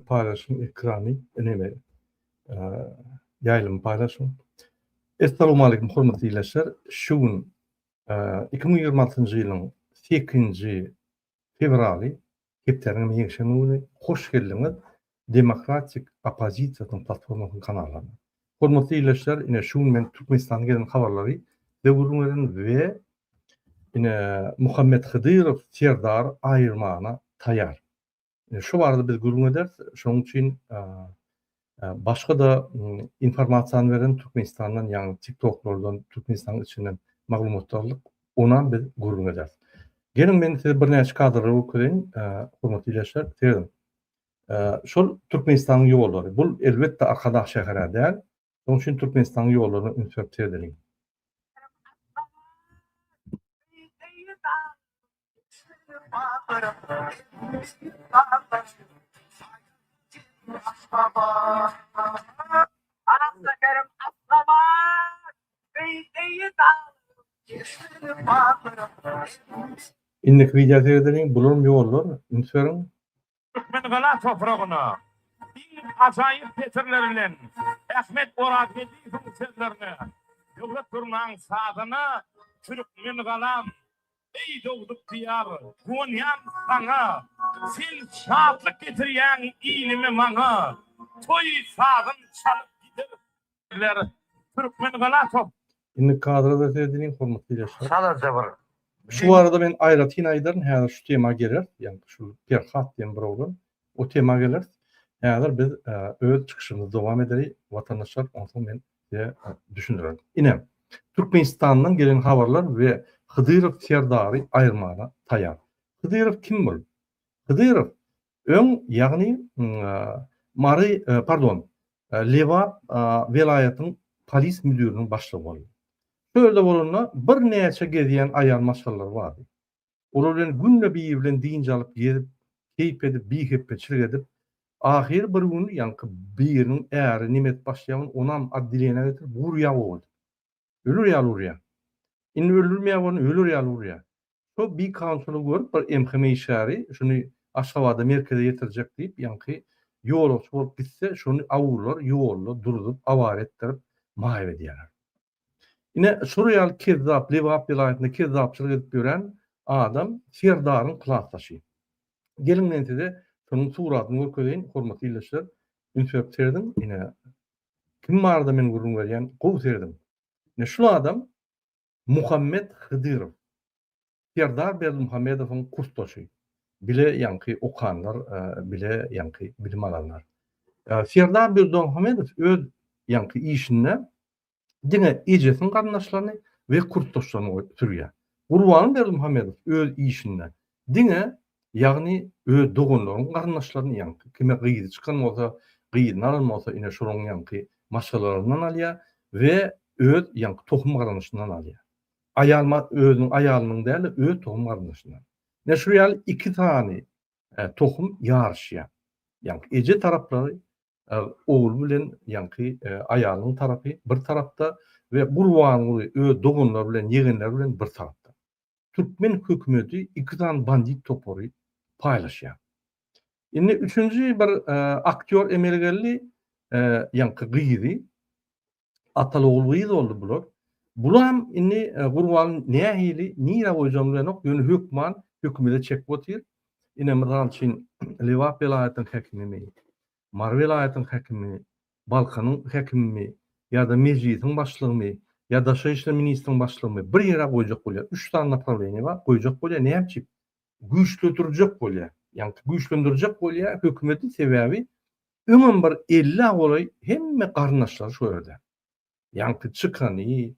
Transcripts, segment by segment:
paylaşım ekranı önemi yayılım paylaşım. Assalamu alaykum hormatly ýerleşler. Şu gün 2026-njy ýylyň 8-nji fevraly hepderiň ýekşeme güni hoş geldiňiz Demokratik Opozisiýanyň platformasynyň kanalyna. Hormatly ýerleşler, ine şu gün men Türkmenistana gelen habarlary we gurulmadan we ine Muhammed Hıdyrov Serdar aýyrmana taýýar. Şu barada biz gurulmadan şonuň üçin başga da informasiýa beren Türkmenistandan, ýani TikTok'lardan, Türkmenistan içinden maglumatlarlyk onan biz gurulmadan. Gelin men size bir näçe kadrlar okuýan, hormatly ýerleşler, diýerim. Şol Türkmenistanyň ýollary, bul elbetde arkadaş şäherä däl. Şonuň üçin Türkmenistanyň ýollaryny ünsürp edelim. İndik video seyredelim, bulurm ýollar, ünsürüm. Türkmen gala topragyna bir ajaýyp petirler bilen Ahmet Orad Bediýewiň sözlerini ýogla turmaň sadyna Türkmen galam ey dogdup diýar gonýan saňa sen şatlyk getirýän ilimi maňa toy sadyn çalyp giderler Türkmen gala top. İndik kadrada seyredelim, hormatly ýerleşler. Çalar jabır. Şu arada ben Ayrat Hinaýdaryň häzir şu tema gelir, ýani şu Perhat diýen bir oğlan, o tema gelir. Häzir biz öz çykyşymyzy dowam ederi, watandaşlar onu men size düşündirelim. Ine Türkmenistanyň gelen habarlar we Hıdyrov Serdary aýyrmana taýýar. Hıdyrov kim bol? Hıdyrov öň ýagny Lewap welaýatynyň polis müdüriniň başlygy boldy. Şöyle bolanda bir näçe gezýän aýal maşallar bardy. Olar bilen günle bir bilen diňje alyp gezip, keyip edip, bihepçilik edip, ahir bir gün ýanky biriniň äri nimet başlaýan onam addileýene getirip wurýa boldy. Ölür ýalurýa. Indi öldürmeýär onu, ölür ýalurýa. Şo bir kansuly görüp bir emheme işäri, şunu Aşgabatda merkeze ýetirjek diýip, ýanky ýolçy bolup gitse, şonu awurlar, ýolda durup, awar etdirip, maýa edýärler. Ine Suriyal kezzap, Lewap vilayetinde kezzapçylyk edip gören adam Serdaryň klassdaşy. Gelin men size şonuň suratyny görkezýän, hormatly ýerleşler, ünsürp serdim. Ine kim barda men gurrun berýän, gowy serdim. Ne şu adam Muhammed Hıdyrov. Serdar Berdimuhammedowyň kursdaşy. Bile ýanky okanlar, bile ýanky bilim alanlar. Serdar Berdimuhammedow öz ýanky işinde diňe ejesiniň garnaşlaryny we kursdaşlaryny türýär. Gurban Berdimuhammedow öz işinde diňe ýagny öz dogunlaryň garnaşlaryny ýanky kime gyýdy çykan bolsa, gyýdyny almasa ine şonuň ýanky maşgalaryndan alýar we öz ýanky tohum garnaşyndan alýar. Aýalma özüniň aýalynyň däl, öz tohum garnaşyndan. Ne şu ýaly iki tane tohum ýarşýar. Ýanky eje taraplary oğul bilen ýanky aýalynyň tarapy bir tarapda we gurbanyň öz dogunlar bilen ýegenler bilen bir tarapda. Türkmen hökümeti iki tane bandit topory paýlaşýar. Indi üçüncü bir aktyor emergelli ýanky gyýdy. Atalogul gyýdy boldy bular. Bulam indi gurbanyň nähili, nire goýjam bilen ok ýöne hökümete çek botyr. Ine misal üçin Lewap welaýatynyň häkimi, Mar welaýatynyň häkimi, Balkanyň häkimi, ýa-da mejlisiň başlygy, ýa-da Daşary işler ministriniň başlygy bir ýere goýjak bolýar. 3 tane направление bar, goýjak bolýar, näçip? Güýçlendirjek bolýar. Ýani güýçlendirjek bolýar hökümeti sebäbi öňün bir 50 bolay hemme garnaşlar şu ýerde. Ýani çykany,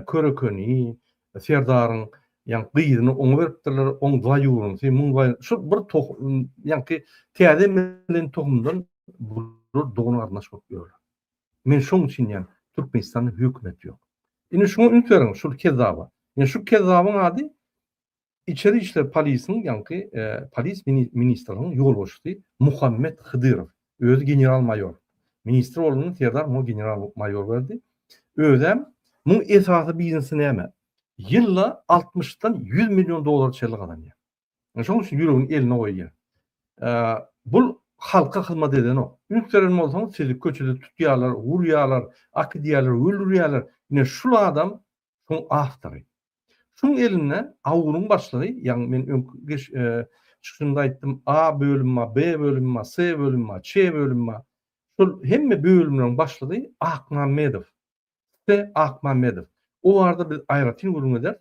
körekeni, Serdaryň ýani gyýdyny oňa beripdirler, oň waýurun, sen muň şu bir tohum, ýani täze bilen tohumdan bular dogun garnaş bolup ýörler. Men şoň üçin ýani Türkmenistanyň hökümeti ýok. Ine şoňa ünsüreň, şu kezzaba. Ýani şu kezzabyň ady İçeri İşler Polisiň ýani polis ministriniň ýolbaşçysy Muhammed Hıdyrov. Özü general mayor. Ministr bolanyň Serdar mo general mayor berdi. Özem muň esasy biznesini näme? Ýylla 60'dan 100 milyon dolar çellik adam ýa. Şoň üçin ýüregini eline goýýar. Bul halka hizmet eden o. Ünükteren bolsaň sizi köçede tutýarlar, urýarlar, akydýarlar, öldürýärler. Ine şul adam şoň aftory. Şoň eline awuryň başlygy, ýani men çıkışynda aýtdym, A bölüm B bölüm C bölüm Ç bölüm şol hemme bölümleriň başlygy Akmamedow. Akmamedow. O arada bir aýratyn gurulma eder.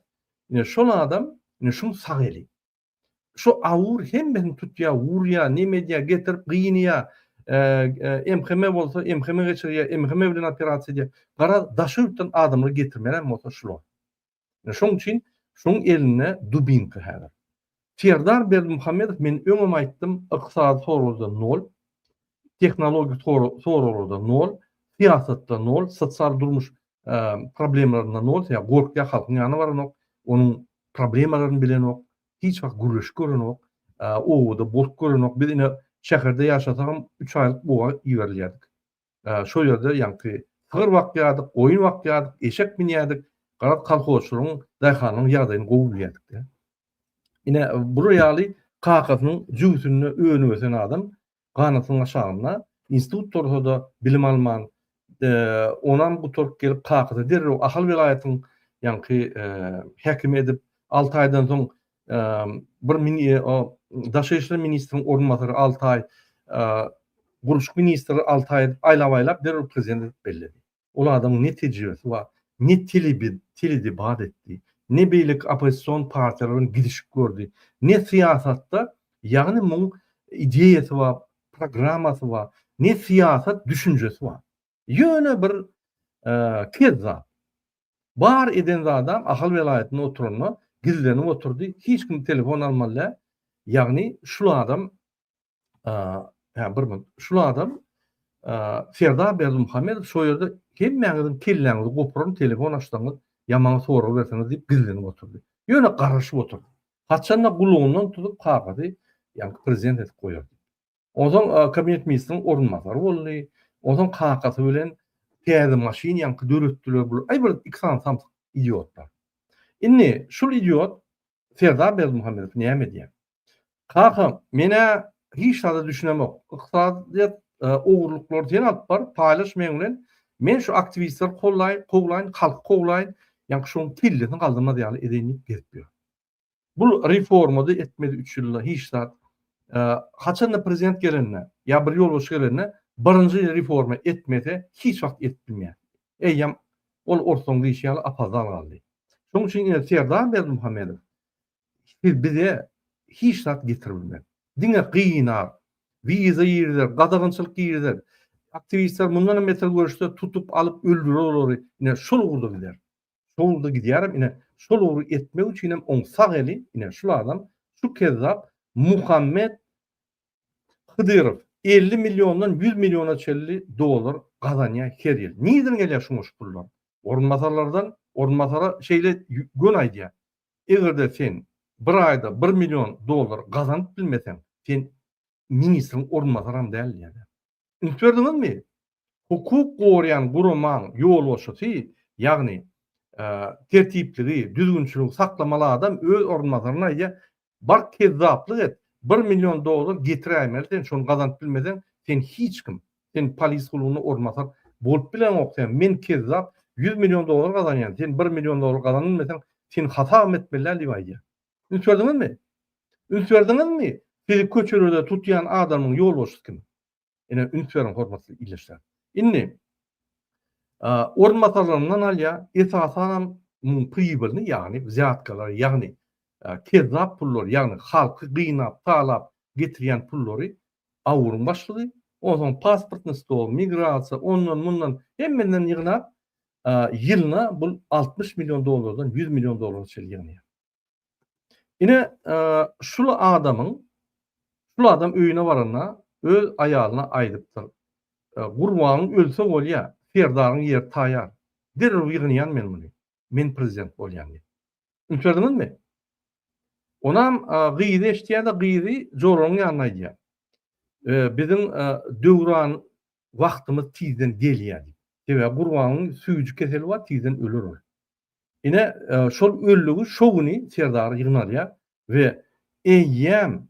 Ine şol adam, ine şoň sag eli. Şu awur hemmesini tutýa, urýa, nemedýa, getirip gynýa, MHM bolsa MHM geçirýär, MHM bilen operasiýa edýär. Gara daşypdan adamly getirmelen bolsa şular. Şoň üçin şoň eline dubinka häzir. Serdar Berdimuhammedow men öňem aýtdym, ykdysady sorulda 0, tehnologiýa sorulda 0, siýasatda 0, sosial durmuş problemlerinde 0, ya gorkya halkyň ýanyna baranok, onuň problemalaryny bilenok, hiç wagt gürleş görenok, owda bok görenok. Biz ine şäherde ýaşasam 3 aýlyk boğa ýeberlerdik. Şol ýerde ýanky tygyr wagt ýadyk, oýun wagt ýadyk, eşek binýärdik, garat kalkoşlaryň, daýhanyň ýagdaýyny gowulýardyk. Ine bu ýaly kakasynyň jüýsüne öňüňe adam ganatyň aşagyna institut torhada bilim alman, onam bu tork gelip kakasy derrew ahal welaýatyň ýanky häkim edip 6 aýdan soň bir Daşary işler ministriniň ornunbasary 6 aý, guruluşyk ministri 6 aý aýlap derrew prezident belledi. Ol adamyň ne tejribesi bar, ne tili bad etdi, ne beýlik opposision partiýalaryň gidişip gördü, ne siýasatda, ýagny muň ideýasy bar, programmasy bar, ne siýasat düşünjesi bar. Ýöne bir kezzap. Bar eden adam ahal welaýatyna oturanda gizlenip oturdy, hiç kim telefon almaly. Ýagny şul adam şul adam Serdar Berdimuhammedow şo ýerde hemmeňiziň kelleňizi gopurun telefon açdyňyz, ýaman soraw berseňiz diýip gizlenip oturdy. Ýöne garaşyp oturdy. Haçanda gulugyny tutup kakady, ýani prezident edip goýardy. Oňdan kabinet ministriniň ornunbasary boldy. Oňdan kakasy bilen täze maşyn ýanky döretdiler bu. Ay bir iksan samsyk idiotlar. Inni şul idiot Serdar Berdimuhammedow näme diýär? Kaka mene hiç da düşünemok. Ykdysadyýat owurluklar diýen alyp bar, paýlaşmaýan bilen men şu aktivistler gowlaýyn, halk gowlaýyn, ýa-ni şoň tillesini galdyrma diýýär edenlik beripdir. Bu reformady etmedi 3 ýylda hiç da haçanda prezident gelende, ýa bir ýolbaşy gelende birinji reforma etmede hiç wagt etdirmeýär. Eýem ol ortaňda işýär apazal galdy. Şoň üçin Serdar Berdimuhammedow bize hiç zat getirmedi. Diňe gıynar, wiza ýerler, gadagynçylyk ýerler, aktivistler mundan metal görüşde tutup alıp öldürýärler. Ine şol urda gider. Şol urda gidýärim, ine şol ury etmek üçin hem oň sag eli, ine şol adam, şu kezzap Muhammed Hıdyrov 50 milyondan 100 milyona çelli dolar gazanýar her ýyl. Niýeden gelýär şu pullar? Ornmasara şeýle gön aýdýar. Egerde sen bir ayda 1 milyon dolar gazanyp bilmesen, sen ministrin ornmasaram däl ýa-ni. Ünütberdiňizmi? Hukuk gorýan gurman ýolbaşy, ýagny tertipligi, düzgünçüligi saklamaly adam öz ornmasaryna ýa bar kezzaplyk et, 1 milyon dolar getirämeli, sen şonu gazanyp bilmesen, sen hiç kim, sen polis gulugyny ornmasar bolup bilen oksan, men kezzap 100 milyon dolar gazanýan, sen 1 milyon dolar gazanylmasan, sen hata etmeliler diýip aýdýar. Ünütberdiňizmi? Sizi köçürede tutýan adamyň ýolbaşy kim? Ene ünütberiň hormatly ilişler. Inni ornmatarlaryndan alýa esasan pribilni, ýagny ziýatkalar, ýagny kezzap pullar, ýagny halky gynap, talap getirýän pullary awuryň başlygy, oňdan pasportny stol, migrasiýa, ondan mundan hemmeden ýygnap ýylyna bu 60 milyon dolardan 100 milyon dolara çel ýygnýar. Ine şul adam öýüne baranda öz aýalyna aýdypdyr. Gurbanyň ölse bolýa, Serdaryň ýer taýar. Derrew ýygnýan men muny. Men prezident bolýan. Ünütberdiňizmi? Onam gyýdy eşdiýär-de gyýdy jolaryň ýanyna aýdýar. Biziň döwran wagtymyz tizden gelýär. Sebäbi gurbanyň süýjü keseli bar, tizden öler ol. Ine şol öllügi şo güni Serdar ýygnalýar we eýem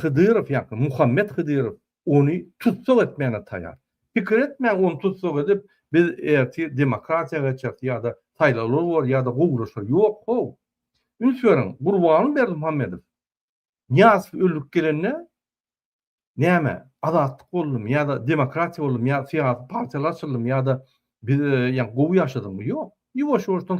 Hıdyrov ýa-ni Muhammed Hıdyrov onu tutsak etmäne taýýar. Pikir etmän onu tutsak edip biz erti demokratiýa geçer ýa-da taýlalar bar ýa-da gowruşar. Ýok, ho. Ünsüren Gurbany Berdimuhammedow Niýazow öldürip gelenne näme? Azatlyk boldum ýa-da demokratiýa boldum ýa-da syýasy partiýalar açyldym ýa-da biz ýa gowy ýaşadym. Ýok. Ýuwaş-ýuwaşdan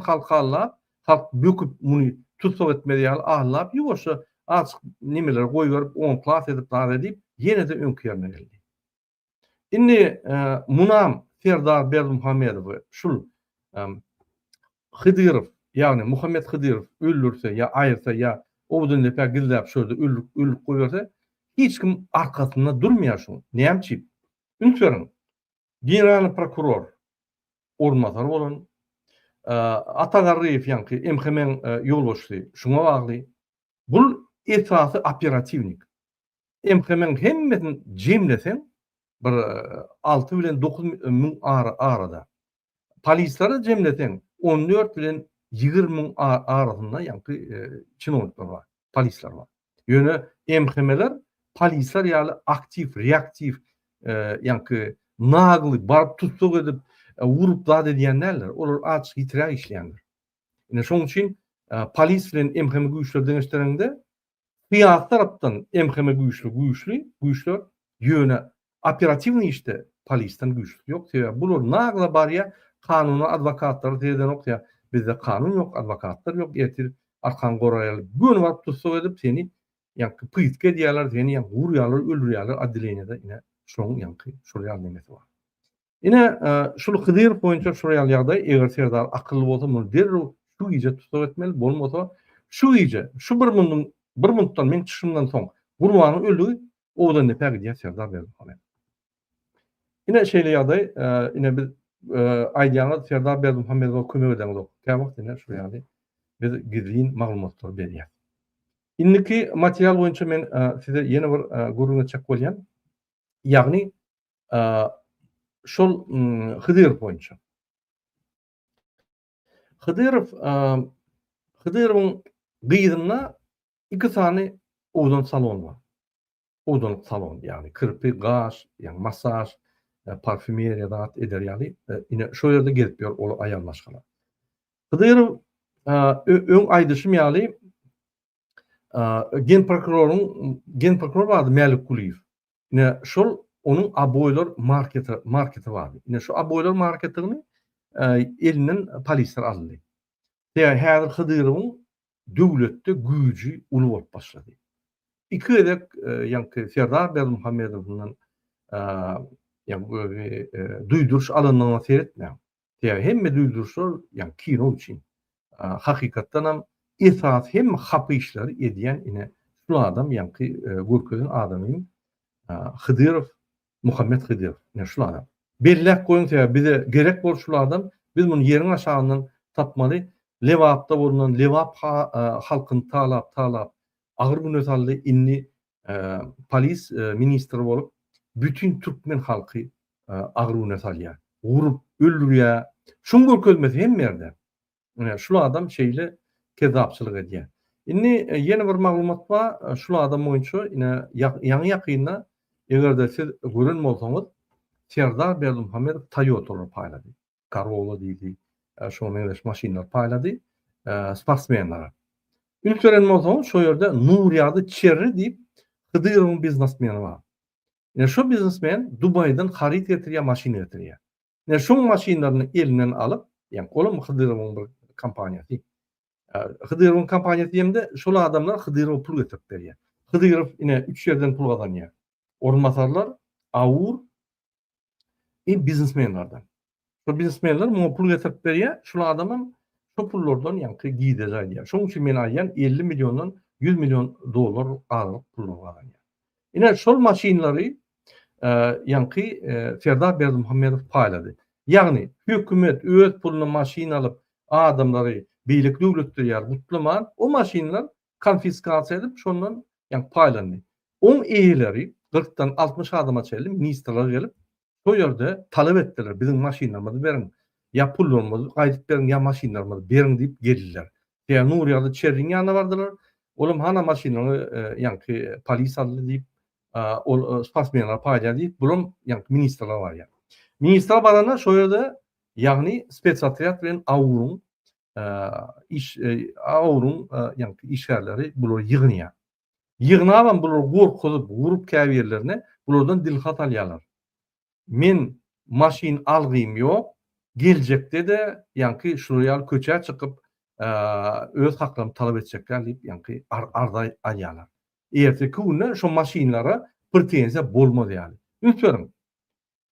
halk böküp muny tutsak etmedi ýaly ahlap ýuwaşa açyk nimeler goýup onplas edip dar edip ýene-de öňkärine geldi. Indi munam Serdar Berdimuhammedow şul Hıdyrov ýagny Muhammed Hıdyrov öldürse ýa aýyrsa ýa obdan lepä gizläp şöyle öldürip goýberse hiç kim arkasında durmaýar şu. Näme? Ünsüren general prokuror ornmatar bolan Atagarryýew ýa-ni MHM ýolbaşçy şuňa bagly. Bul esasy operativnik. MHM hemmesini jemlesen bir 6 bilen 9 müň arada. Polisleri jemlesen 14 bilen 20 müň arasynda ýa-ni çynowniklar bar, polisler bar. Ýöne MHM'ler polisler ýaly aktiv, reaktiv ýa-ni nagly barıp tutsak edip wurup zat edýänler, olar açyk ýitirä işleýänler. Ine şoň üçin polis bilen MHM güýçleri deňeşlerinde syýasat tarapdan MHM güýçler ýöne operativni işte polisden güýçli ýok. Sebäbi bular nagla barýa kanuny adwokatlar diýden okýa. Bizde kanun ýok, adwokatlar ýok. Ýetir arkan goraýaly gün wagt tutsak edip seni ýa-ni pytke diýerler, seni ýa wurýarlar, öldürýärler adliýanyda ine şoň ýa-ni şurýal nemesi bar. Ine şol Hıdyrov boýunça şurýal ýagdaý eger Serdar akylly bolsa muny derrew şu ýyje tutsak etmeli, bolmasa şu ýyje, şu bir minutdan men çyşymdan soň Gurbany öldüri odan nepä gidýär Serdar Berdimuhammedow. Ine şeýle ýagdaý ine biz aýdýanyz Serdar Berdimuhammedow kömek edeňiz. Käwagt ine şu ýagdaý biz gizlin maglumatlar berýär. Indiki material boýunça men size ýene bir gurulma çek bolýan. Ýagny şol Hıdyrov boýunça. Hıdyrowyň gyýdyna 2 sany owdan salon bar. Owdan salon ýagny kirpi, gaş, ýa-ni masaj, parfümeriýa dat eder ýaly. Ine şo ýerde gelip ýör ol aýal başgalar. Hıdyrov öň aýdyşym ýaly gen prokuror bardy Mälik Guliýew. Ine şol onun aboylar marketi vardı. Ine şu aboylar marketini elinden polisler aldy. Ýa häzir Hıdyrowyň döwletde güýji uly bolup başlady. İki edek ýa-ni Serdar Berdimuhammedowyň ýa-ni duýduruş alanyna seretmä. Ýa hemme duýduruşlar ýa kino üçin hakykatdan hem esas hem hapy işleri edýän ine şu adam ýa-ni Gürkezin adamyň Hıdyrov Muhammed Hıdyrov. Ne şu adam. Bellek goýun bize gerek bol şu adam biz muny ýeriň aşagyndan tapmaly. Lewapda bolunan Lewap halkyny talap agyr günnöt aldy inni polis ministri bolup bütün türkmen halky agyr günnöt alýar. Wurup öldürýär. Şuň görkezmesi hem ýerde. Şu adam şeýle kezapçylyk edýär. Inni ýene bir maglumat bar. Şu adam boýunça ine ýaňy ýakynda egerde siz gören bolsaňyz Serdar Berdimuhammedow Toyota'lar paýlady. Corolla diýdi. Şo meňzeş maşynalar paýlady. Sportsmenler. Ilk gören bolsaňyz şo ýerde Nurýady Çerri diýip Hıdyrowyň biznesmeni bar. Ine şo biznesmen Dubaýdan harit getirýär, maşyna getirýär. Ine şo maşynalaryny elinden alyp, ýani olam Hıdyrowyň bir kompaniýasy. Hıdyrowyň kompaniýasy diýende şol adamlar Hıdyrow pul getirip berýär. Hıdyrov ine 3 ýerden pul gazanýar. Ornmatarlar, awur biznesmenlerden. Şo biznesmenler muňa pul getirip berýär. Şol adamam şo pullardan ýa-ni giýde jaýdýar. Şoň üçin men aýdýan 50 milyondan 100 milyon dolar alyp pul gazanýar. Ine şol maşynlary ýa-ni Serdar Berdimuhammedow paýlady. Ýagny hökümet öz puluna maşyna alyp adamlary beýlik döwletler gutlaman o maşynlar konfiskasiýa edip şondan ýa-ni paýlandy. On eýeleri 40'dan 60 adama çeldi ministrler gelip o ýerde talep etdiler bizim maşynlarymyzy berin. Ya pullarymyzy gaýdyp berin ya maşynlarymyzy berin diýip geldiler. Ýa Nurýady Çerriň ýanyna bardylar. Olam hana maşinany ýa-ni polis aldy diýip ol spasmenler paýda diýip bulam ýa-ni ministrler bar ýa. Ministrler barana şo ýerde ýagny spetsotryad bilen awrun iş awrun ýa-ni işgärleri bular ýygnýar. Ýygnaban bular gorkuzyp gurup käbirlerine bulardan dilhat alýarlar. Men maşin algym ýok, geljekde de ýa-ni şuraya köçä çykyp öz haklaryny talap etjekler diýip ýa-ni arda alýarlar. Erteki günde şo maşinlara pretensiýa bolmady ýaly. Ünsürüm.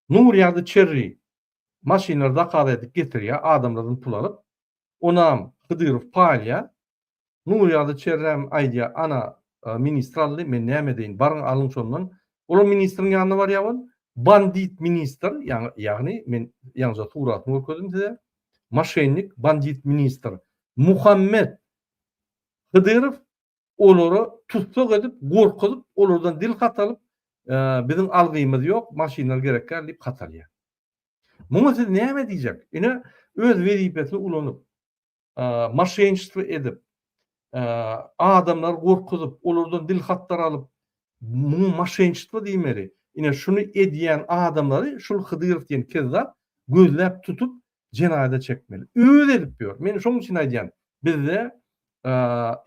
Nur ýa-da çerri maşinlar dakar edip getirýär, adamlardan pul alyp, onam Hıdyrov paýlýar. Nur ýa-da çerrem aýdýar, ana ministrally men näme deýin, barın alın şondan. Olar ministrin ýanyna barýar. Bandit ministr, ýagny men ýalnız suratyny görkezdim size. Maşennik bandit ministr Muhammed Hıdyrov olary tutsak edip, gorkuzyp, olardan dilhat alyp, biziň algymyz ýok, maşinlar gerekler diýip hatalýar. Muňa siz näme diýjek? Ine öz wezipesini ulanyp, maşençilik edip, adamlar gorkuzyp, olardan dilhatlar alyp, muňa maşençilik diýmeli. Ine şunu edýän adamlary şul Hıdyrov diýen kezzap gözläp tutup jenayda çekmeli. Öz edip ýör. Men şoň üçin aýdýan, bizde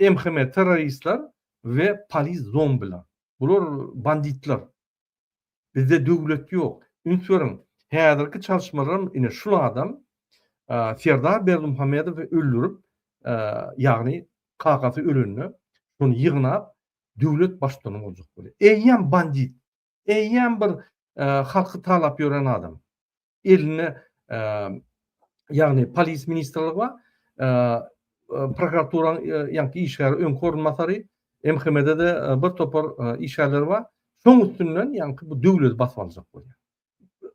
MHM teröristler ve polis zombiler. Bular banditler. Bizde döwlet ýok. Ünsürüm. Häzirki çalışmalarym ine şul adam Serdar Berdimuhammedow öldürüp ýagny kakasy ölenini şonu ýygnap döwlet başçylygyny boljak bolýar. Eýýän bandit, eýýän bir halky talap ýören adam. Eline ýagny polis ministrligi we prokuratura ýa-ni işgär öňkorunmasary MHM'de de bir topar işgärler bar. Şoň üstünden ýa-ni bu döwlet basyp aljak bolýar.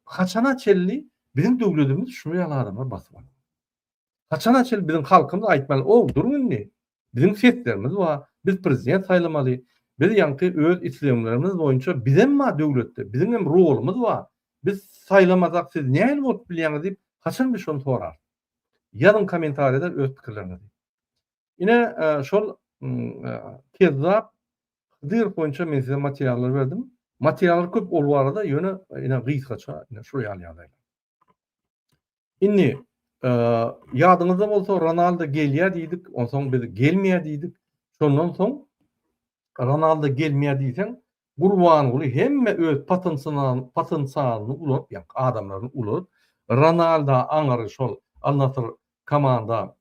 Haçana çelli biziň döwletimiz şunu ýaly adamlar basyp alýar. Haçana çel biziň halkymyz aýtmaly, "O, durun indi. Biziň setlerimiz bar. Biz prezident saýlamaly. Biz ýa-ni öz islemlerimiz boýunça bizem ma döwletde, biziň hem rolumuz bar. Biz saýlamasak siz näme bolup bilýäňiz?" diýip haçan bir şonu sorar. Ýazın kommentarida öz pikirlerini. Ine şol kezzap Hıdyrov boýunça men size materiallar berdim. Materiallar köp ol barada ýöne ine gysgaça ine şu ýaly. Inni ýadyňyzda bolsa Ronaldo gelýär diýdik, onsoň biz gelmeýär diýdik. Şondan soň Ronaldo gelmeýär diýsen, Gurban uly hemme öz potensialyny ulap, ýa adamlaryny ulap, Ronaldo aňary şol Al-Nassr komanda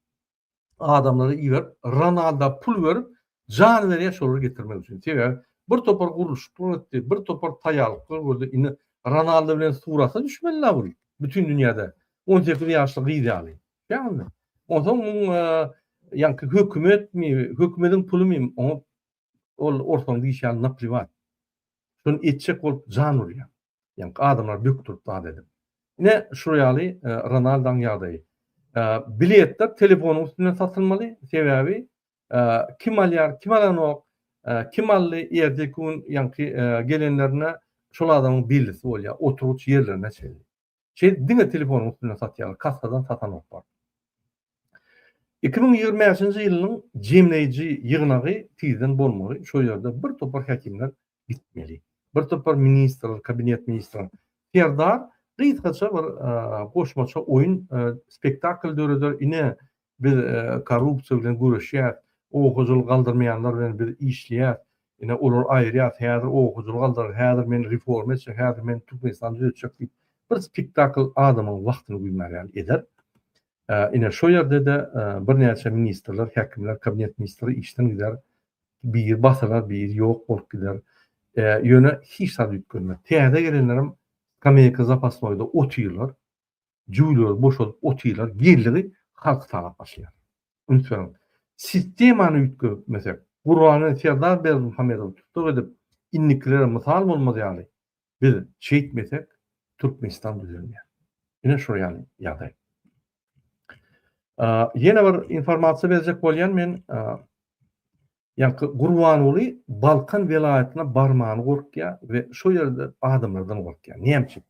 adamlary iýip, Ronaldo pul berip, jan berýär şolary getirmek üçin. Sebäbi bir topar guruş etdi, bir topar taýalyk gördü. Ine Ronaldo bilen surata düşmenler bul. Bütün dünýäde 18 ýaşly gyýdaly. Ýa-ni. Onsoň ýa-ni hökümetiň pulymy ol ortaň diýşan naprivat. Şonu etjek bolup jan urýar. Ýa-ni adamlar bökürip bad edip. Ine şu ýaly Ronaldoň ýagdaýy. Biletler telefonun üstüne satılmaly. Sebäbi kim alýar, kim alanok, kim ally ýerdekün ýa-ni gelenlerine şol adamyň bellisi bolýar, oturuç ýerlerine çeldi. Diňe telefonun üstüne satýar, kassadan satan bar. 2023-nji ýylyň jemleýiji ýygnagy tizden bolmaly. Şo ýerde bir topar häkimler gitmeli. Bir topar ministrler, kabinet ministrler. Serdar gysgaça bir goşmaça oyun spektakl döredер. Ine bir korrupsiýa bilen görüşýär, okuryjylyk galdyrmaýanlar bilen bir işleýär. Ine olar aýrýar, häzir okuryjylyk galdyrar, häzir men reforma etjek, häzir men Türkmenistan düzeltjek diýip bir spektakl adamyň wagtyny güýmärýär eder. Ine şo ýerde de bir näçe ministrler, häkimler, kabinet ministri işden gider. Bir basalar, bir ýok bolup gider. Ýöne hiç sad ýüklenmez. Täze gelenlerim Amerika zapasnoyda otyýlar, jüýler boşalyp otyýlar, gerligi halk talap başlaýar. Ünsürüm. Sistemany ýütküp, mesela Gurbanly Serdar Berdimuhammedow tutsak edip inniklere mysal bolmaz ýaly. Biz çeýtmesek Türkmenistan düzelmeýär. Ine şu ýaly ýagdaý. Ýene bir informasiýa berjek bolýan men ýa-ni Gurbanuly Balkan welaýatyna barmagyny gorkýar we şo ýerde adamlardan gorkýar. Näçe?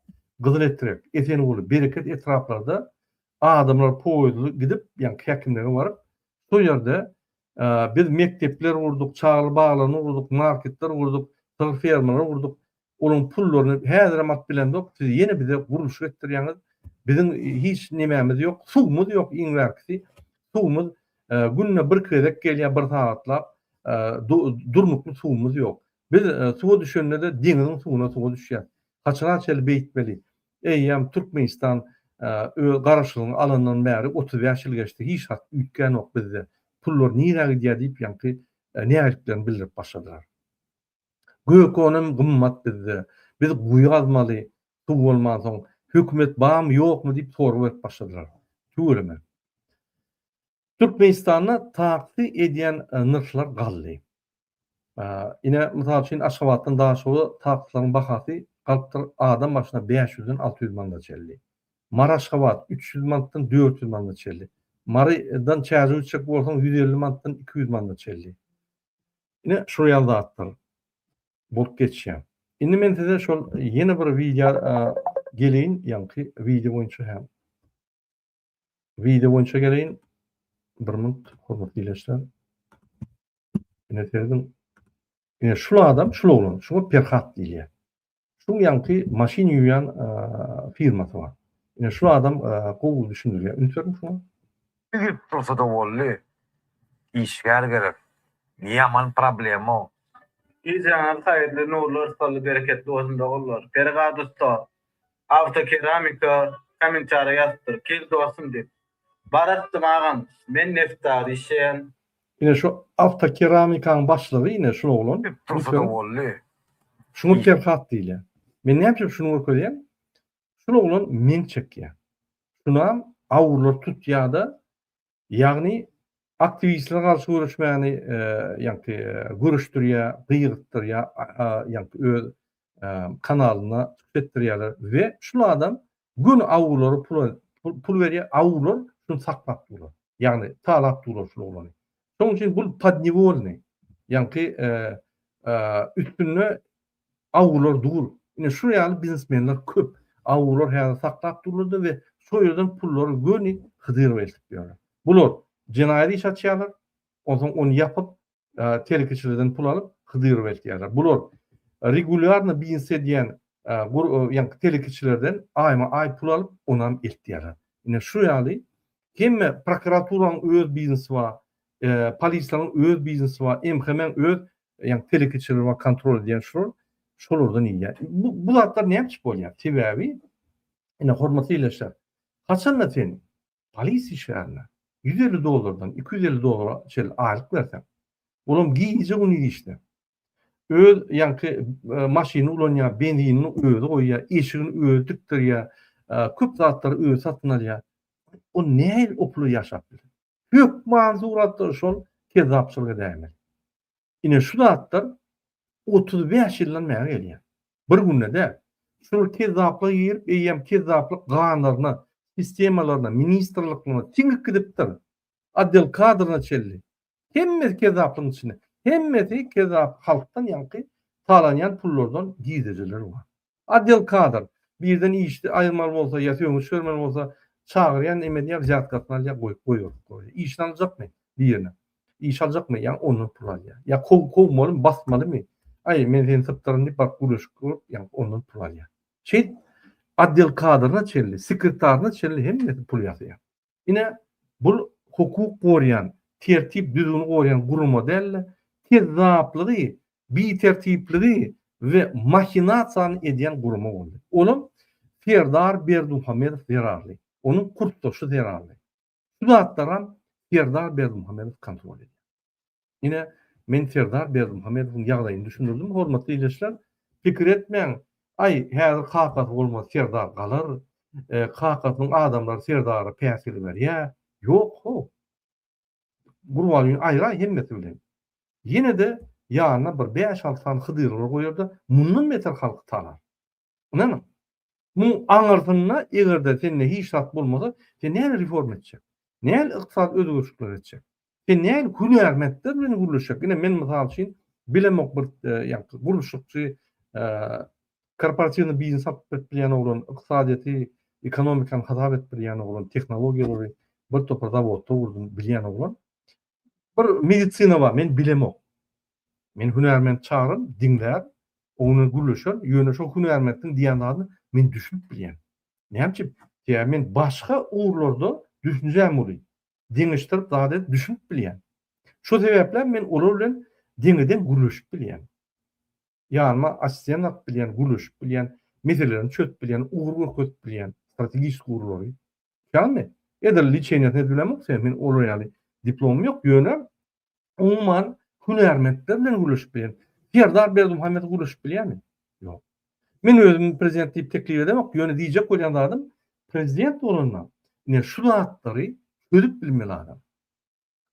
Gyzyletrek, Esenogly, Bereket etraplarda adamlar poýdy gidip, ýa-ni häkimlere baryp, şo ýerde Biz mektepler gurduk, çağrı bağlany gurduk, marketler gurduk, tır fermalar gurduk. Onun pullaryny häzir mat bilendok. Siz ýene bize guruluş etdirýäňiz. Bizim hiç nememiz ýok, suwumuz ýok iň berkisi. Suwumuz günne bir kezek gelýär, bir sagatlap durmukly suwumuz ýok. Biz suwa düşende de deňiziň suwuna düşýär. Haçan çel beýtmeli. Eýýäm Türkmenistan garaşlygyň alanynyň bäri 35 ýyl geçdi. Hiç hat ütgen ok bizde. Pullar nire gidýär diýip ýanky näherliklerini bildirip başladylar. Gökonym gymmat bizde. Biz guýy almaly, suw bolmasaň hökümet barmy ýokmy diýip sorup berip başladylar. Şuwreme. Türkmenistanda taksy edýän nyrşlar galdy. Ine mysal üçin Aşgabatdan daşowy taksylaryň bahasy galypdyr adam başyna 500-den 600 manda çeldi. Maraşgabat 300 manatdan 400 manda çeldi. Marydan çäze üçek bolsaň 150 manatdan 200 manda çeldi. Ine şu ýalda atdyr. Bolup geçýär. Indi men size şol ýene bir video geleýin, ýanky video boýunça hem. Video boýunça geleýin. Bir minut hormatly dinleýişler. Ine terdim. Ine şu adam, şu oglan, şuňa Perhat diýilýär. Şu ýanky maşin ýuýan firmasy bar. Ine şu adam gowy düşündirýär. Ünserdim şuňa. Bir protokolli işgär gerek. Niyaman problemo. İzleyen hayırlı nurlar, sallı bereketli olsun da olur. Pergadusta, avtokeramika, komentara yazdır. Kil dostum deyip. Barattım ağam, men neftar işeyen. Ine şu avtokeramikaň başlygy ine şu oglan. Bir protokolli. Şuňa Perhat diýilýär. Men näçe şunu görýän? Şu oglan men çekýär. Şuna awurlar tutýarda, ýagny aktivistler garşy görüşmäni ýanky görüşdirýär, gyýrtdyrýar, ýanky öz kanalyna tüketdirýärler we şu adam gün awurlary pul berýär, awurlar şunu saklap durýar. Ýagny talap durýar şu olany. Şoň üçin bu podnivolny, ýanky üstünde awurlar dur. Ine şu ýaly biznesmenler köp. Awurlar häzir saklap durýardy we şu ýerden pullary göni hydyr berýär. Bular jenaýat iş açýarlar. Oňa onu ýapyp telekiçilerden pul alyp hydyr berýärler. Bular regularny biznes edýän ýanky telekiçilerden aýma-aý pul alyp onam etdirýärler. Ine şu ýaly hemme prokuraturaň öz biznesi bar, polisiýanyň öz biznesi bar, MHM öz ýanky telekiçiler bar kontrol edýän şolardan ýa. Bu zatlar näçe bolýar? Sebäbi ine hormatly ýeşler. Haçan sen polisiýa işlerine $150'dan $250 çel aýlyk bersen, olam giýje onu işde. Öz ýanky maşyny ulanýar, benzinini özü goýýar, eşigini özü dikdirýär, köp zatlary özü satyn alýar. O näil oplu ýaşap bilir. Hök manzuratlar şol kezapçylyga däýmek. Ine şu zatlar 35 ýyldan bäri gelýär. Bir günde de şu kezaply ýerip eýem kezaplyk ganaryna, sistemalaryna, ministrliklerine tiňik gidipdir. Adel kadryna çelli. Hemme kezaplyň içinde. Hemmeti kezap halktan ýanky talanýan pullardan giýdirjiler bar. Adel kadr birden işdi aýrmaly bolsa, ýatýoň şörmeli bolsa, çagyrýan emedýär zat gatnalýar goýýar. İş aljakmy birine? İş aljakmy? Ýa onu pul alýar. Ýa kowmaly, basmalymy? Ay men seni sypdyryny bak guruşkup, ýa ondan pul alýar. Şeýle adel kadryna çelli, sekretarna çelli hemme pul ýatýar. Ine bu hukuk gorýan, tertip düzgün gorýan guruma däl, kezaplygy, bitertipligi we mahinasiýany edýän guruma boldy. Olam Ferdar Berdimuhammedow zerarly. Onuň kurtdaşy zerarly. Şu zatlaram Ferdar Berdimuhammedow kontrol edýär. Ine men Ferdar Berdimuhammedowyň ýagdaýyny düşündirdim. Hormatly ýeşler, pikir etmeň. Ay, häzir kakat bolmaz, Ferdar galar. Kakatyň adamlar Ferdara päsir berýär. Yok ho. Gurbalyň aýra hemmeti bilen. Ýene de ýanyna bir 5-6 san hydyrlar goýarda, mundan beter halky talar. Näme? Bu aňyrtyna egerde sende hiç hat bolmasa, sen näme reform etjek? Näme ykdysat özgürlükler etjek? Sen näme hünärmetler bilen gurulşak? Ine men mysal üçin bilemok bir ýanky gurulşykçy korporativny biznes alyp bilýän bolan, ykdysadyýaty, ekonomikany hasap etdirýän bolan, tehnologiýalary bir topar zawodda urdum bilýän bolan. Bir medisina var, men bilemok. Men hünärment çağırın, dinlär, onu gülüşür, ýöne şo hünärmentin diýenlerini men düşünüp bilýän. Näçe? Ya men başga uğurlarda düşünjäm boly. Diňişdirip zady düşünüp bilýän. Şo sebäplen men olar bilen diňeden gülüşüp bilýän. Ýa-ni assistent alyp bilýän, gülüşüp bilýän, meselelerini çözüp bilýän, uğur görkezip bilýän, strategik uğurlary. Ýa-ni eder liçeniýetini bilemok, men olar ýaly diplomum ýok, ýöne umuman hünärmentler bilen gülüşüp bilýän. Serdar Berdimuhammed gülüşüp bilýärmi? Ýok. Men özüm prezident diýip teklip edemok, ýöne diýjek bolýan adam prezident bolanlar. Ne şu zatları çözüp bilmeli adam.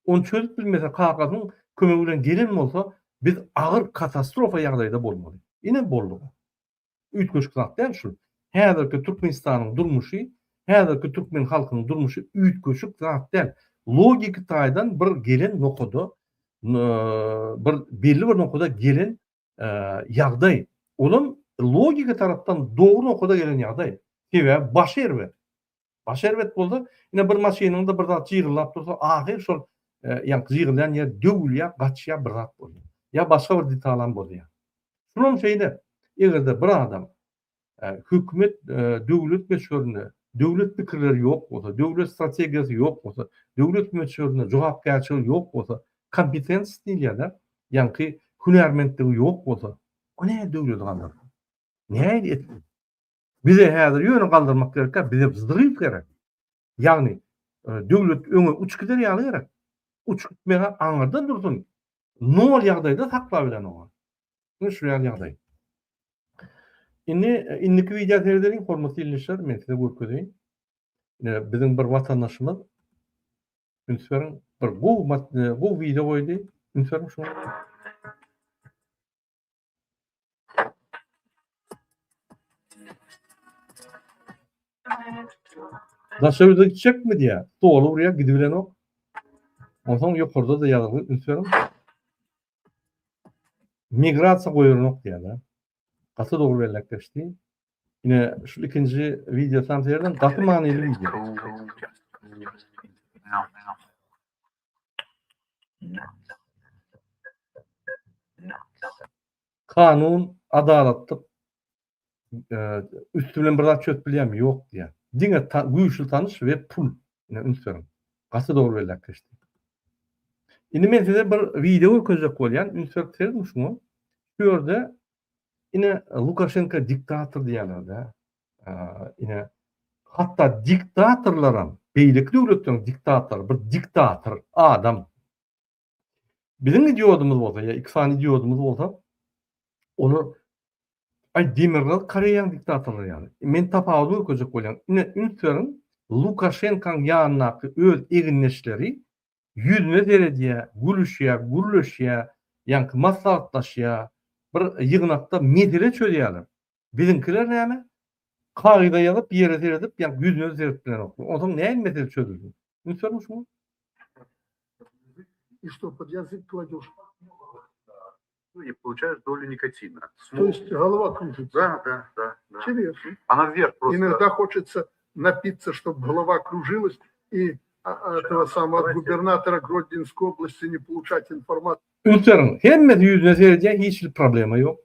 Onu çözüp bilmese kagazyň kömegi bilen gelen bolsa biz agyr katastrofa ýagdaýda bolmaly. Ine boldy. Üýtgeç zatlar şu. Häzirki Türkmenistanyň durmuşy, häzirki türkmen halkynyň durmuşy üýtgeçik zatlar. Logika taýdan bir gelen nokada bir belli bir nokada gelen ýagdaý. Olam logika tarapdan dogry nokada gelen ýagdaý. Sebäbi baş erwet boldy. Ine bir maşynyňda bir zat jygyllap dursa, ahyr şol ýa jygylýan ýer döwülýär, gaçýar bir zat bolýar. Ýa başga bir detalan bolýar. Şunun şeýle egerde bir adam hökümet döwlet meşgulüne, döwlet pikirleri ýok bolsa, döwlet strategiýasy ýok bolsa, döwlet meşgulüne jogapkärçilik ýok bolsa, kompetens diýilýär. Ýa-ni hünärmentligi ýok bolsa, o näme döwlet gandyr? Näme etdi? Bize häzir ýöne galdyrmak gerek, bize zdyryp gerek. Ýagny döwlet öňe uç gider ýaly gerek. Uç gitmege aňyrdan dursun. Nol ýagdaýda saklap bilen oňa. Bu şu ýagdaý. Indiki video seyrederin hormatly dinleýişler, men size görkezýin. Biziň bir watandaşymyz ünsüň bir bu video goýdy. Ünsüň şu. Daşawyda gitjekmi diýär. Dolu buraya gidibilen ok. Ondan ýokarda da ýazyly ünsüň. Migrasiýa goýulmak diýär. Gasy dogry belläkleşdi. Ine şu ikinji video santerden gasy manyly video. Kanun, adalatlyk üstü bilen bir zat çöp bilýärmi? Ýok diýär. Diňe güýçli tanış we pul. Ine ünsüň. Gasy dogry belläkleşdi. Indi men size bir video gözlek bolýan, ünsüň terdim şunu. Şu ýerde ine Lukashenko diktator diýerler. Ine hatta diktatorlaram, beýlik döwletiniň diktator, bir diktator adam. Bizim idiodumuz bolsa, ya ikisany idiodumuz bolsa, onu Demirgal Koreýa diktatorlary ýaly. Men tapawudy gözlek bolýan. Ine ünsüň Lukashenkoň ýanynaky öz eginleşleri yüzüne derediye, gülüşýär, ýa-ni maslahatlaşýar, bir ýygnakda mesele çöýýärler. Bizimkiler näme? Kagyda ýazyp, ýere seredip, ýa-ni yüzüne serip bilen oklar. Ondan näme mesele çözüldi? Ünsüň şu. И что, под язык кладешь? И получаешь долю никотина. То есть голова кружится. Да. Интересно. Она вверх просто. Иногда хочется напиться, чтобы голова кружилась, и этого самого губернатора Гродненской области не получать информацию. Ünsüň hemmesi yüzüne seredýär, hiç bir problema ýok.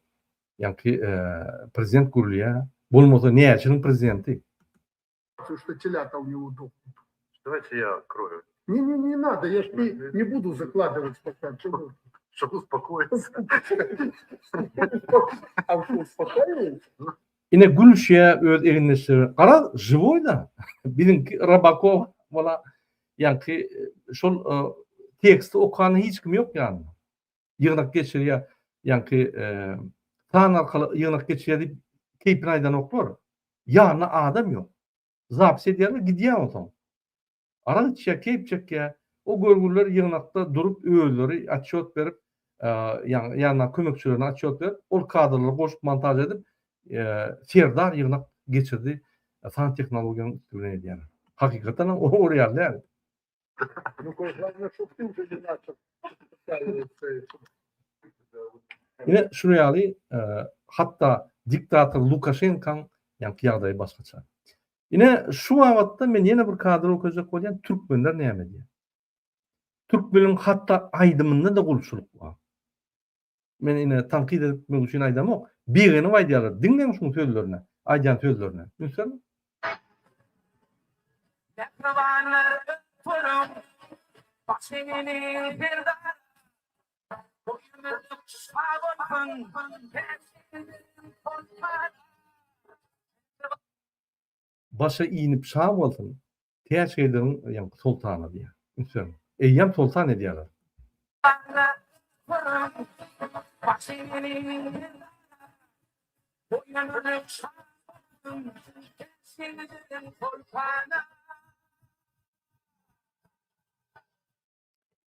Ýa-ni prezident gurulýar, bolmasa näçiniň prezidenti. Что телята у него дома. Давайте я открою. Не надо, я ж не буду закладывать пока. Чтобы успокоиться. А что, успокаивается? Ine gülüşýär, öz eginleşleri. Gara живой da. Bizimki Rabakov bola ýa-ni şol teksti okan hiç kim ýok ýani. Ýygnak geçirýär, ýa-ni tan arkaly ýygnak geçirýär diýip keypini aýdan oklar. Ýanyna adam ýok. Zapis edýär, gidýär otaň. Ara gitýär, keyp çekýär. O görgüller ýygnakda durup özleri atçot berip, ýa-ni kömekçilerine atçot berip, ol kadrlary goşup montaj edip, Serdar ýygnak geçirdi. Fan tehnologiýanyň üstüne edýär. Hakykatan o realler. Ну, главное, чтобы ты уже не начал. Ine şu ýaly hatta diktator Lukashenkoň ýa-ni ýagdaý başgaça. Ine şu wagtda men ýene bir kadr okujak bolýan türkmenler näme diýär? Türkmeniň hatda aýdymynda da gulçuluk bar. Men ine tanqid etmek üçin aýdamok. Begini aýdýarlar. Diňleň şuň sözlerine, aýdan sözlerine. Düşünsene. Başa iýnip şah bolsun. Täşeýlerin ýa sultany diýär. Düşünsene. Eýýem sultan edýärler.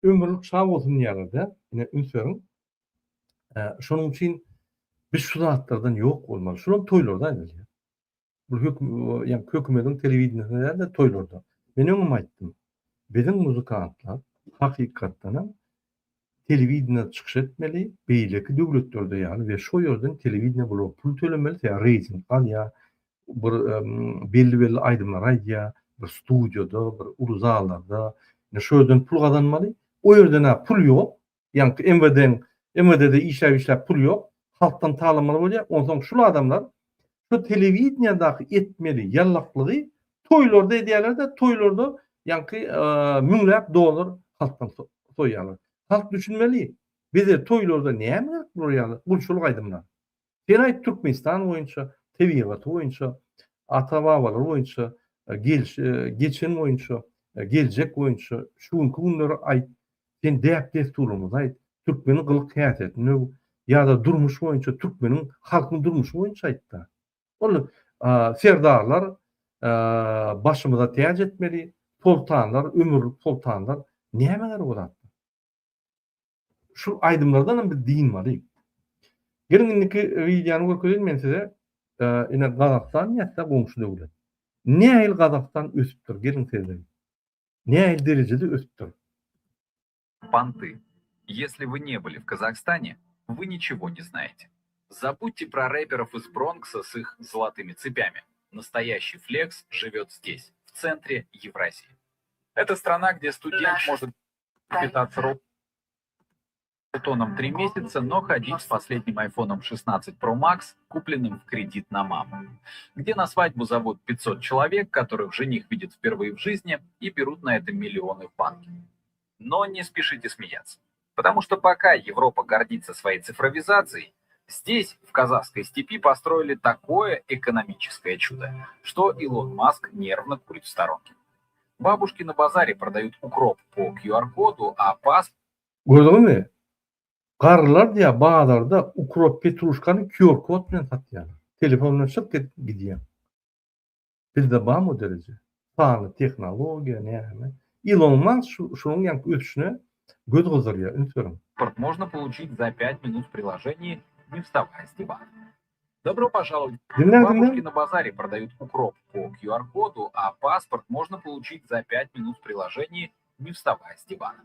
Ömürlük şah bolsun diýärler-de. Ine ünsöň. Şonuň üçin biz şu zatlardan ýok bolmaly. Şunuň toýlarda aýdylýar. Bu hökümetiň telewizionyňda toýlarda. Men öňüm aýtdym. Bizim muzykantlar hakykatdan telewizionyna çykyş etmeli, beýleki döwletlerde ýaly we şo ýerden telewizionyna bolup pul tölemeli, ýa reyting alýa, bir belli aýdymlar aýdýa, bir studiýada, bir uly zallarda, şo ýerden pul gazanmaly. O ýerden pul ýok, ýa-ni MWD'de işläp pul ýok, halkdan talamaly bolýar. Onsoň şu adamlar şu telewizionyadaky etmeli ýallaklygy toýlarda edýärler-de, toýlarda $1,000,000 halkdan soýýarlar. Halk düşünmeli. Bize toýlarda näme bolýar? Gulçuluk aýdymlar. Sen aýt Türkmenistan boýunça, tebigat boýunça, ata-babalar boýunça, geçen boýunça, geljek boýunça, şuňky günleri aýt. Sen däp desturumyz aýt. Türkmeniň gylyk häsiýetini ýa-da durmuş boýunça, Türkmeniň halkynyň durmuşy boýunça aýtdy. Ol serdarlar başymyza täç etmeli, sultanlar, ömürlük sultanlar nämeler bolatdy? Şu aýdymlardan bir din bar. Geriňki videony görkezdim men size. Ine Gazakistan ýa-da goňşy döwlet. Näil Gazakistan ösüpdir? Geriň sezdim. Näil derejede ösüpdir? Понты. Если вы не были в Казахстане, вы ничего не знаете. Забудьте про рэперов из Бронкса с их золотыми цепями. Настоящий флекс живет здесь, в центре Евразии. Это страна, где студент может питаться ротоном 3 месяца, но ходить с последним iPhone 16 Pro Max, купленным в кредит на маму. Где на свадьбу зовут 500 человек, которых жених видит впервые в жизни, и берут на это миллионы в банке. Но не спешите смеяться. Потому что пока Европа гордится своей цифровизацией, здесь, в казахской степи, построили такое экономическое чудо, что Илон Маск нервно курит в сторонке. Бабушки на базаре продают укроп по QR-коду, а паспорт... Gördüňmi? Garlar diýär bazarda ukrop petruşkany QR kod bilen satýar. Telefonuna çyk gidýär. Bizde bar mı derece? Sağlı teknologiya näme? Elon Musk şunuň ötüşüne göz gozarýar, ünsörüm. можно получить за 5 минут в приложении, не вставая с дивана. Добро пожаловать. Dinle. Бабушки на базаре продают укроп по QR-коду, а паспорт можно получить за 5 минут в приложении, не вставая с дивана.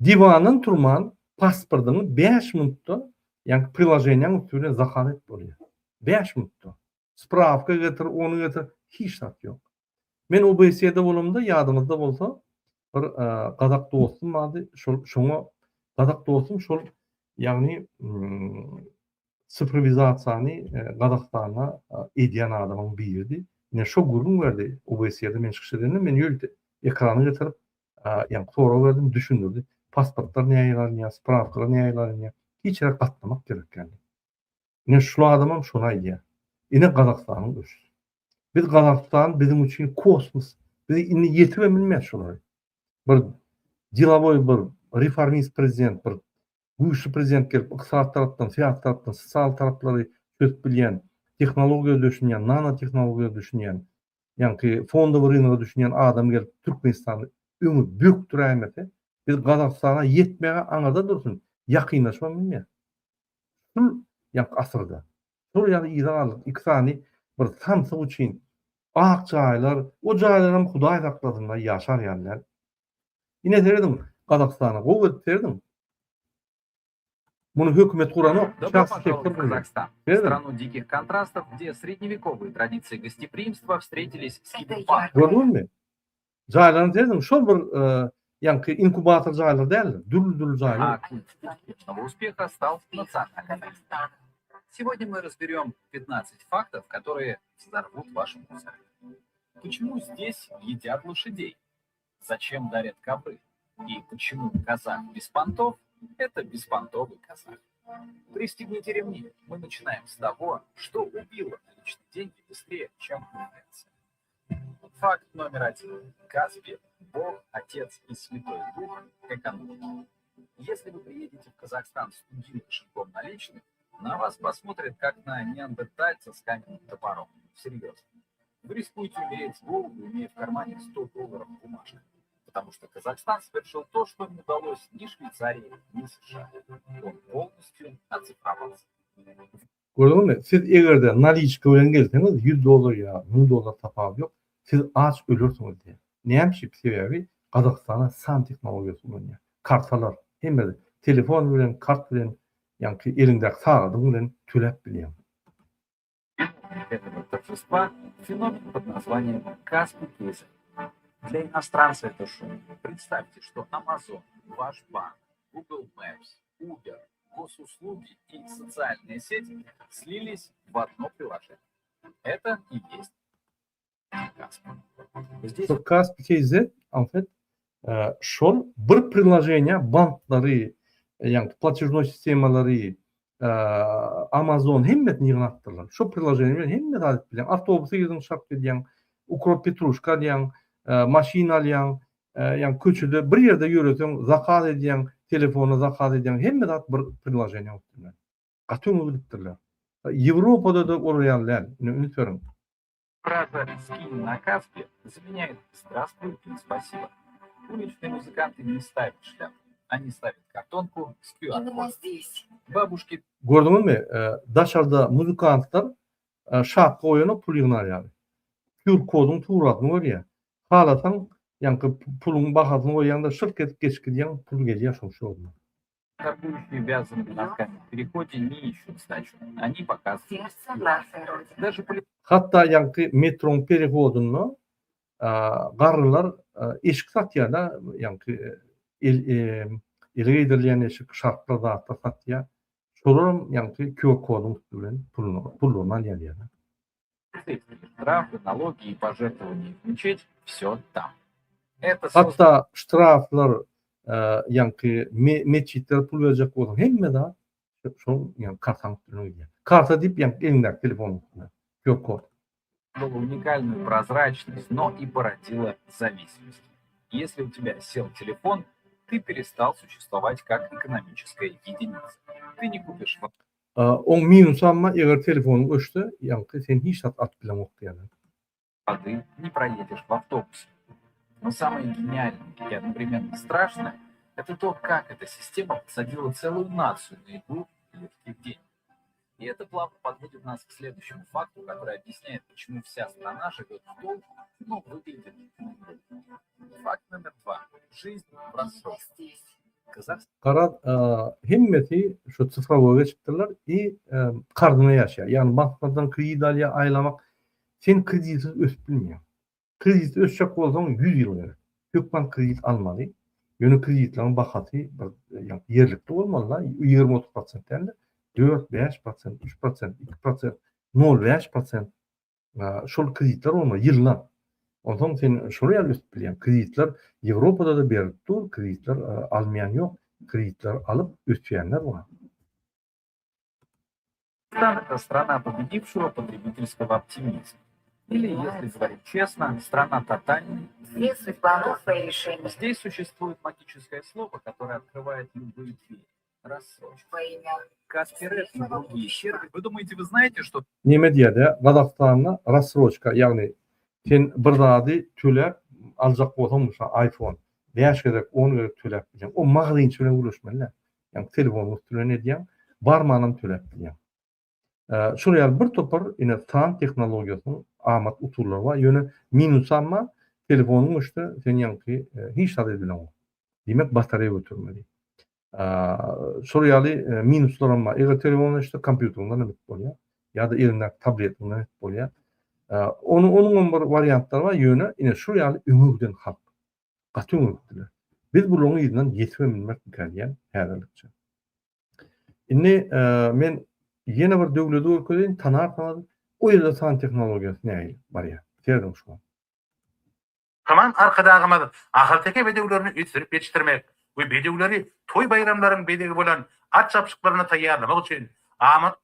Divanın turman pasportyny 5 minutda, priложениýanyň üstüne zakaret bolýar. 5 minutda. Spravka getir, onu getir, hiç şart ýok. Men OBS'de bolumda, ýadymyzda bolsa, bir Gazak dostum vardy. Şoňa Gazak dostum şol sıfırvizasiýany Gazakstana edýän adamyň biridi. Ine şo gurun berdi. OBS'de men çykyş edendim, men ýölte ekrany getirip sora verdim, düşündirdi. Pasportlar näýe, spravkalar näýe, hiç ýere gatnamak gerekkändi. Ine şu adamam şonu aýdýar. Ine Gazakstanyň öşü. Biz Gazakistan bizim üçin kosmos. Biz indi ýetip bilmez şolary. Bir dilaboy, bir reformist prezident, bir güýçli prezident gelip iqtisad tarapdan, siýasat tarapdan, sosial taraplary çözüp bilýän, tehnologiýa düşünýän, nanoteknologiýa düşünýän, fondowy rynokda düşünýän adam gelip Türkmenistany öňü bükdür ämeti. Biz Gazakstana ýetmäge aňada dursun, ýakynlaşma bilmez. Şol asyrda. Şol ýa-da iqtisady bir samsyk üçin ak jaýlar, o jaýlaram Hudaý sakladyna ýaşar ýerler. Ine derdim Gazakstana gowet derdim. Bunu hökümet kuran o. Добро пожаловать в Казахстан, страну диких контрастов, где средневековые традиции гостеприимства встретились с киберпанком. Gördünmi? Jaýlaryny derdim, şol bir yankı inkubator jaylar değil, dül jaylar. А ключ успешного успеха стал национальный бренд. Сегодня мы разберем 15 фактов, которые взорвут ваш мозг. Почему здесь едят лошадей? Зачем дарят ковры? И почему казах без понтов – это беспонтовый казах? Пристегните ремни. Мы начинаем с того, что убило наличные деньги быстрее, чем инфляция. Факт номер 1. Каспий – Бог, Отец и Святой Дух экономики. Если вы приедете в Казахстан с тугим кошельком наличных, на вас посмотрят как на неандертальца с каменным топором. Серьезно. Вы рискуете умереть с голоду, имея в кармане $100 бумажкой. Потому что Казахстан совершил то, что не удалось ни Швейцарии, ни США. Он полностью оцифровался. Gördün mü? Siz egerde naliç gören gelseniz $100 ya $1000 tapap yok. Siz aç ölürsünüz diye. Näme sebebi? Kazakhstan'a san teknologiyası bolýar. Kartalar, hemme telefon bilen, kart bilen, ýa-ni elingdäki sagady bilen төлep bilýär. Этого торжества феномен под названием Каспий Кризис. Для иностранца это шум. Представьте, что Amazon, ваш банк, Google Maps, Uber, госуслуги и социальные сети слились в одно приложение. Это и есть Каспий. Здесь Şu Kaspi KZ en fait şol bir приложение banklary, ýa-ni plaçejnoy sistemalary, Amazon hemmet ýygnatdyrlar. Şu приложение bilen hemmet adyp bilen awtobusy ýygyň şap edýän, ukrop petrushka diýen, maşina alýan, ýa-ni köçede bir ýerde ýöreseň zakaz edýän, telefona zakaz edýän hemmet at bir приложение bolýar. Gatyň bilipdirler. Ýewropada da orýanlar, unutmaýyn. фраза «скинь на Каспи» заменяет «здравствуй» и «спасибо». Уличные музыканты не ставят шляпу. Они ставят картонку с QR-кодом. Бабушки Gördüňizmi? Daşarda muzikantlar şapka oýanyp pul ýygnarýar. QR koduň turatyny görýär. Halasaň, ýa-ni puluň bahasyny goýýanda şyrk edip geçirýän pul gelýär şoňşy. торгующие вязаными носками в переходе не ищут сдачу. Они показывают. Сердце нашей Родины. Даже Hatta ýa-ni metroň perigodyny garrylar eşik satýar da, ýa-ni ele edilen eşik şartlar zatda satýar. Şolar ýa-ni QR koduň bilen pulunu alýar. полицейские штрафы, налоги и пожертвования в мечеть – все там. Это Hatta ştraflar ýa-ni meçitler pul berjek bolan hemme da şol ýa-ni kartaň üstüne öýdýär. Karta diýip ýa-ni elindäki telefon üstüne. QR kod. создало уникальную прозрачность, но и породило зависимость. Если у тебя сел телефон, ты перестал существовать как экономическая единица. Ты не купишь Oň minus amma eger telefonu göçdi, ýa-ni sen hiç at bilen okýarlar. воды, не проедешь в автобусе. Но самое гениальное и одновременно страшное – это то, как эта система подсадила целую нацию на игру легких денег. И это плавно подводит нас к следующему факту, который объясняет, почему вся страна живет в долг, но выглядит. Факт номер 2. Жизнь в рассрочку. Здесь. Казахстан Qarad himmeti şu sıfıra geçipdirler i kardyna ýaşaýar. Ýani banklardan kredit alýar, aýlamak. Sen kreditsiz ösüp bilmeýän. Kreditsiz ösjek bolsaň 100 ýyl gerek. Hökümet kredit almady. Ýöne kreditleriň bahasy ýa-ni ýerlikde bolmaly, 20-30% däl. 4-5%, 3%, 2%, 0,5% şol kreditler bolmaly ýyllar. Ondan sen şoňa ösüp bilýän kreditler Ýewropada da berip dur, kreditler almayan yok, kreditler alıp ötüyenler var. – это страна победившего потребительского оптимизма. Или, если говорить честно, страна тотальной. Все судьбоносные свои решения Здесь существует магическое слово, которое открывает любые двери. Рассрочка. во имя Каспирет и другие сервисы. Вы думаете, вы знаете, что Neme diýerde Gazakstanda rassroçka, ýagny sen bir zady tölep aljak bolsaň iPhone 5 gerek 10 gerek tölep bilýän. O magazynçy bilen görüşmeliler. Ýani telefon üstüne ne diýen? Barmanam tölep bilýän. Şuraya bir topar ine tan teknologiýasynyň amat utullary bar. Ýöne minus amma telefonyň üstü sen ýanky hiç zat edilen. Demek batareýa götürmeli. Şuraya minuslar amma eger telefonyň üstü kompýuteriňden öňe bolýar ýa-da elindäki tabletiňden bolýar. Onun bir variantlary bar ýöne ine şuraya öňüden halk. Gaty öňüdüler. Biz bulyň ýylydan ýetmemek diýen häzirlikçe. Inni men ýene bir döwleti ölkeden tanarmady. O ýerde san tehnologiýasy näil barýar. Terdim şu. Taman arkadagymyz ahal teke bedewlerini üstürüp geçirmek we bedewleri toy bayramlaryň bedegi bolan at çapşyklaryna taýýarlamak üçin amat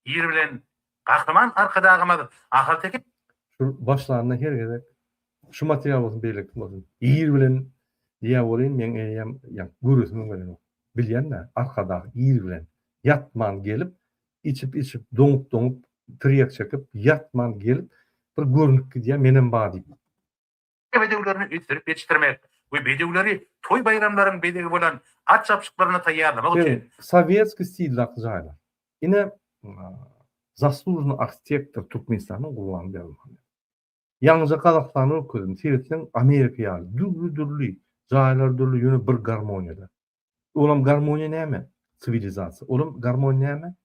ýer bilen gahryman arkadagymyz ahal teke Şu başlarına her gerek şu material bolsun beýlek bolsun. Ýer bilen diýä bolyn men eýem ýa gürüsüň bilen bilýän-de arkadaky ýer bilen ýatman gelip içip doňup triýek çekip ýatman gelip bir görnük diýä menen bar diýip. bedewlerini üstürüp geçirmek we bedewleri toy bayramlaryň bedegi bolan at çapşyklaryna taýýarlamak üçin Soветский стиль жайlar. Ine заслуженный архитектор Türkmenistanyň Gurban Berdimuhammed. Ýalňyza Kazakstany öküzüm seretden Amerika ýaly dürli jaylar dürli ýöne bir garmoniýada. Olam garmoniýa näme? Sivilizasiýa. Olam garmoniýa näme?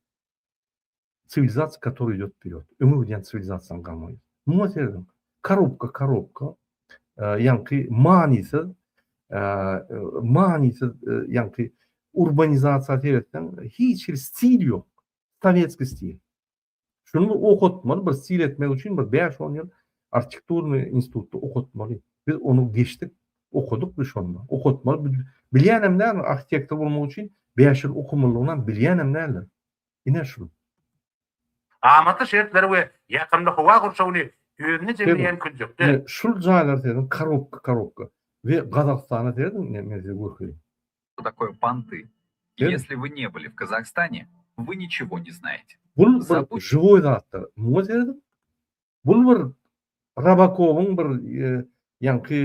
Sivilizasiýa, который идёт вперед. Ömür diýen sivilizasiýanyň garmoniýasy. Muňa serdim. Коробка ýanky manysy ýanky urbanizasiýa seretden hiç bir stil ýok. Soветский stil. Şunu okutmaly, bir stil etmek üçin bir 5-10 ýyl arkitekturny institutda okutmaly. Biz onu geçdik, okuduk biz onu. Okutmaly. Bilýänem näme arkitektor bolmak üçin 5 ýyl okumalygyny bilýänem näme? Ine şu. amaty şertleri we ýakynda howa gurşawyny özüne jemleýän künjükde Şu jaýlar dedim, коробка. Ve Kazakstana dedim, men size görkedim. Что такое понты? Верно. Если вы не были в Казахстане, вы ничего не знаете. Bul bir Zabut. живой zatlar. Muňa dedim. Bul bir Rabakowyň bir ýanky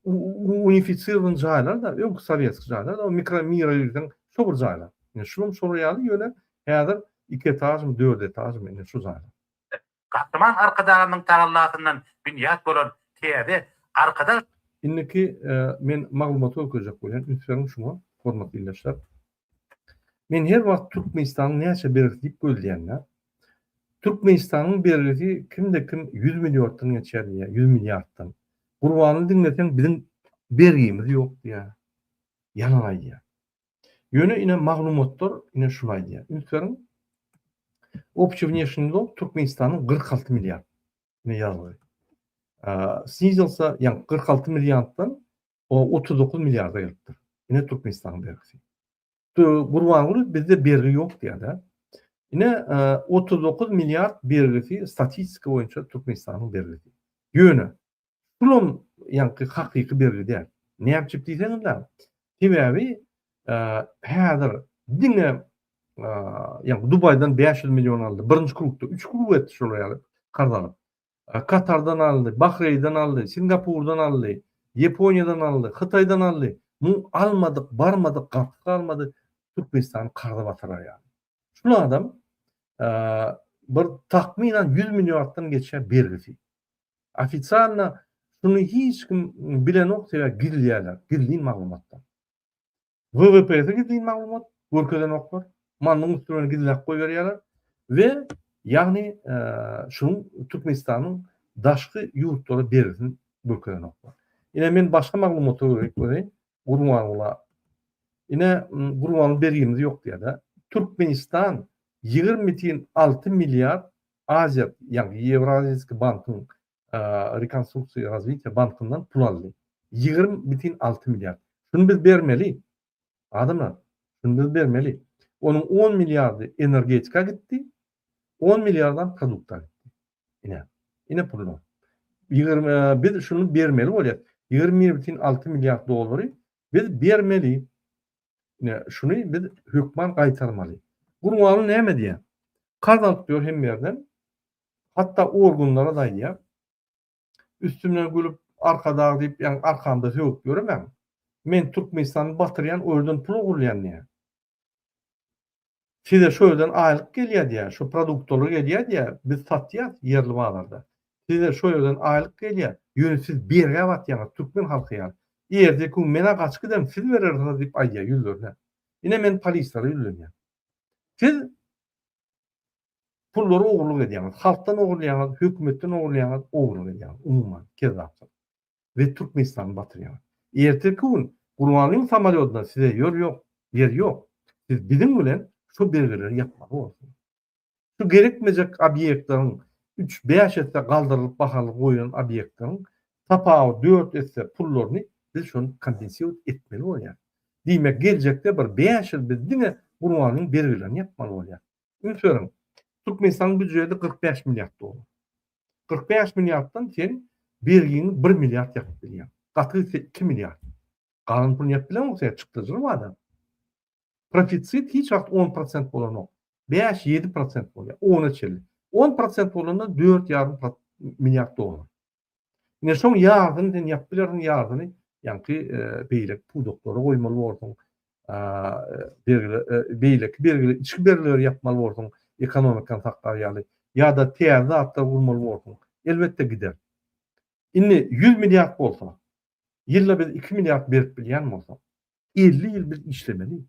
unifisiran jaýlar da, ýok sowetski jaýlar da, o mikromirýerden şu bir jaýlar. Yani şunun soraýaly ýöne häzir 2 etajem, 4 etajem ene şu jaýlar. gahryman arkadagynyň tagallahyndan binýat bolan täze arkada Inniki men maglumaty öküjek bolýan, ünsüň şuňa hormatly dinleşler. Men her wagt Türkmenistanyň näçe berigi diýip bölýänler. Türkmenistanyň berigi kimde kim 100 milliarddan geçer diýär, 100 milliarddan. Gurbany dinleten bizim bergimiz ýok diýär. Yalan diýär. Ýöne ine maglumatlar ine şulaý diýär. Ünsüň общий внешний долг Türkmenistanyň 46 milliard. Ne ýazgy. Снизился, yani 46 milyardan o 39 milyarda gelipdir. Yine Türkmenistan'ın bergisi. Gurban bizde bergi yok diýär. Yine 39 milyar bergisi statistika boýunça Türkmenistan'ın bergisi. Ýöne. Şulum ýanky hakyky bergi diýär. Näme çyp diýseňler? Sebäbi häzir diňe ýanky Dubaýdan 500 milyon aldy. Birinji krukda 3 kruk etdi şolaýaly kardalyp. Katar'dan aldı, Bahreyn'den aldı, Singapur'dan aldı, Japonya'dan aldı, Xitay'dan aldı. Bu almadık, barmadık, kapık almadı. Türkmenistan'ı karda batırar yani. Şunu adam bir tahminen 100 milyardan geçer bergisi. Ofitsialna şunu hiç kim bilen noktaya girliýärler, girliň maglumatlar. WWP'de girliň maglumat, görkeden oklar. Mannyň üstüne girlek koýberýärler ve yani şunun Türkmenistan'ın daşky ýurtlary bersin bölkeden oklar. Ine men başga maglumaty öýreýin. Gurbanla. Ine Gurbanlyň bergimiz ýok diýär. Türkmenistan 20,6 milyar Aziya, yani Евразийский bankyň rekonstruksiýa развития bankyndan pul aldy. 20,6 milyar. Şunu biz bermeli. Adamlar, şunu biz bermeli. Onun 10 milyardy energetika gitdi. 10 milyardan produkta gitti. Ine pullar. Biz şunu bermeli bolýar. 20,6 milyar dolary biz bermeli. Şunu biz hökman gaýtarmaly. Gurbanly näme diýär? Kardalyp diýär hem ýerden. Hatta organlara da diýär. Üstümden gülüp arkada diýip, ýani arkamda höwüp göremem. Men Türkmenistany batyrýan öýden pul gurulýan diýär. Size şöýden aýlyk gelýär diýär, şu produktlar gelýär diýär, biz satýar yerli bazarda. Size şöýden aýlyk gelýär, ýöne siz berge batýan türkmen halky ýa. Ýerde ku mena gaçkydam siz berersiňiz diýip aýdýar ýüzlerine. Ine men polislara ýüzlenýär. Siz pullary ogurluk edýäňiz, halkdan ogurlaýaňyz, hökümetden ogurlaýaňyz, ogurluk edýäňiz umuman kezapsyz. Ve Türkmenistan'ı batırýar. Erteki gün Gurbanlyň samolyotunda size yer yok. Siz bizim bilen şu belgeleri yapmaly bolsun. Şu gerekmejek obýektleriň 3-5 etse galdyrylyp bahaly goýan obýektleriň tapagy 4 etse pullaryny biz şonu kompensiýat etmeli bolýar. Diýmek geljekde bir 5 ýyl biz diňe Gurbanlyň belgelerini yapmaly bolýar. Ünsörüň Türkmenistan büdjeti 45 milliard dolar. 45 milyarddan sen bergini 1 milyard yapıp bilýär. Gaty 2 milyard. Galan pul ýap bilen olsa çykdyjyr adam. Profitsit hiç wagt 10% bolanok. 5-7% bolýar. 10 çeli. 10% bolanda 4,5 milyard dolar. Ine şoň ýardyny den ýap bilerin ýardyny ýanky beýlek pul doktory goýmaly bolsun. Belgili içki bergileri yapmaly bolsun. Ekonomik takdaryaly ýa-da täze atda gurmaly bolsun. Elbetde gider. Inni 100 milyard bolsa, ýylda biz 2 milyard berip bilýän bolsa, 50 ýyl biz işlemeli.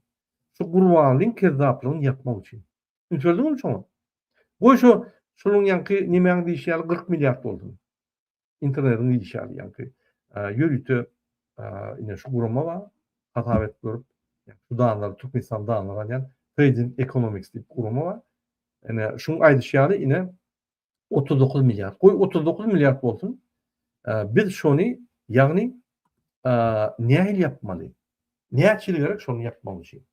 Şu Gurbanlyň kerzaplygyny yapmak üçin. Üçürdüňmi şoňa? Goý şonuň ýanky nimeň diýişýär 40 milyard boldy. Internetiň diýişýär ýanky. Ýörüte ine şu gurama bar, hatawet görüp, şu danlar Türkmenistan danlar ýan Trading Economics diýip gurama bar. Ene şuň aýdyşýary ine 39 milyard. Goý 39 milyard bolsun. Biz şonu ýagny nähil yapmaly? Näçili gerek şonu yapmaly şey.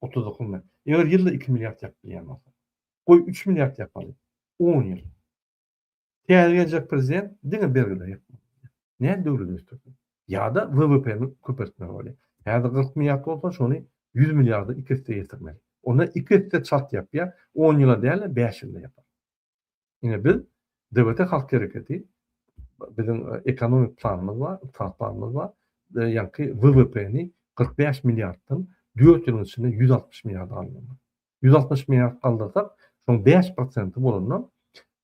39 milyard. Eger ýylda 2 milyard ýap bilýän bolsa, goý 3 milyard yapaly. 10 ýyl. Täze prezident diňe bergiler yapmaly. Näme döwlet ösdürdi? Ýa-da WWP'ni köpertmek bolýar. Ýa-da 40 milyard bolsa şonu 100 milyarda 2 ýete ýetirmeli. Onda 2 ýete çat ýapýar, 10 ýyla däl 5 ýylda ýapar. Ine biz döwlete halk hereketi bizim ekonomik planımız var, ýanky WWP'ni 45 milyarddan 4 ýyl içinde 160 milyard alınmaly. 160 milyard kaldırsak, şoň 5% bolandan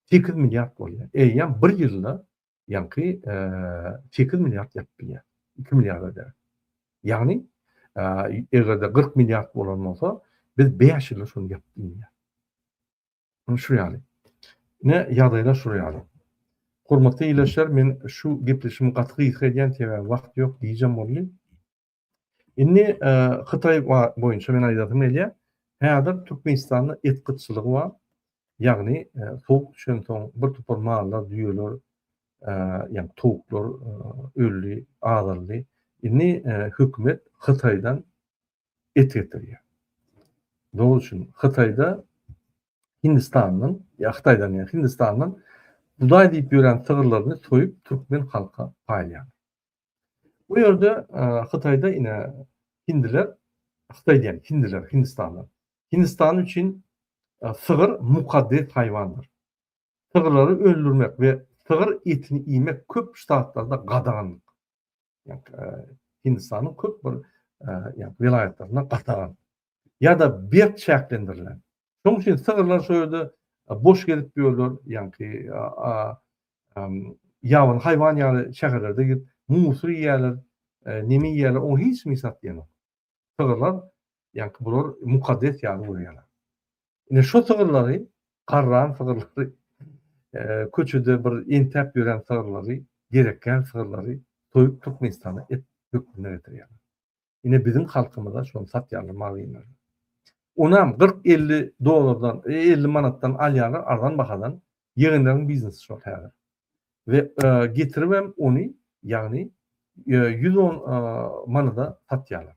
8 milyard bolýar. Ýa 1 ýylda ýanky 8 milyard ýapýar. 2 milyard eder. Ýagny egerde 40 milyard bolan bolsa, biz 5 ýylda şonu ýapdýar. Şu ýaly. Ne ýagdaýlar şu ýaly. Hormatly ýylaşlar, men şu gepleşimi gatky ýetgen tebe wagt ýok diýjem bolýar. Inni Hytaý boýunça men aýdadym elýär. Häzir Türkmenistanda et gıtçylygy bar. Ýagny sowuk düşen soň bir topar mallar, düýeler, ýani towuklar ölli, agyrly. Inni hökümet Hytaýdan et getirýär. Dol üçin Hytaýda Hindistanyň buday diýip ýören tygyrlaryny soýup türkmen halka paýlaýar. Bu ýerde Hytaýda ine hindiler, Hytaý diýen hindiler, Hindistan üçin sygyr mukaddes haýwandyr. Sygyrlary öldürmek we sygyr etini ýemek köp ştatlarda gadagan. Hindistanyň köp bir vilayetlerinde gadagan. Ýa-da berk şäklendirilen. Şoň üçin sygyrlar şu ýerde boş gelip ýörler, ýanky ýawan haýwan ýaly şäherlerde gidip musur ýerler, nemi ýerler, o hiç misat ýanok. Sygyrlar ýanky bular mukaddes ýaly bolýarlar. Ine şu sygyrlary, garran sygyrlary, köçüde bir entep ýören sygyrlary, gerekken sygyrlary toýup Türkmenistana et hökmüne getirýärler. Ine bizim halkymyza şonu satýarlar malyny. Onam 40-50 dolardan, 50 manattan alýarlar ardan bahadan ýeňinden biznesi şol häzir. We getiribem onu, ýagny 110 manada satýarlar.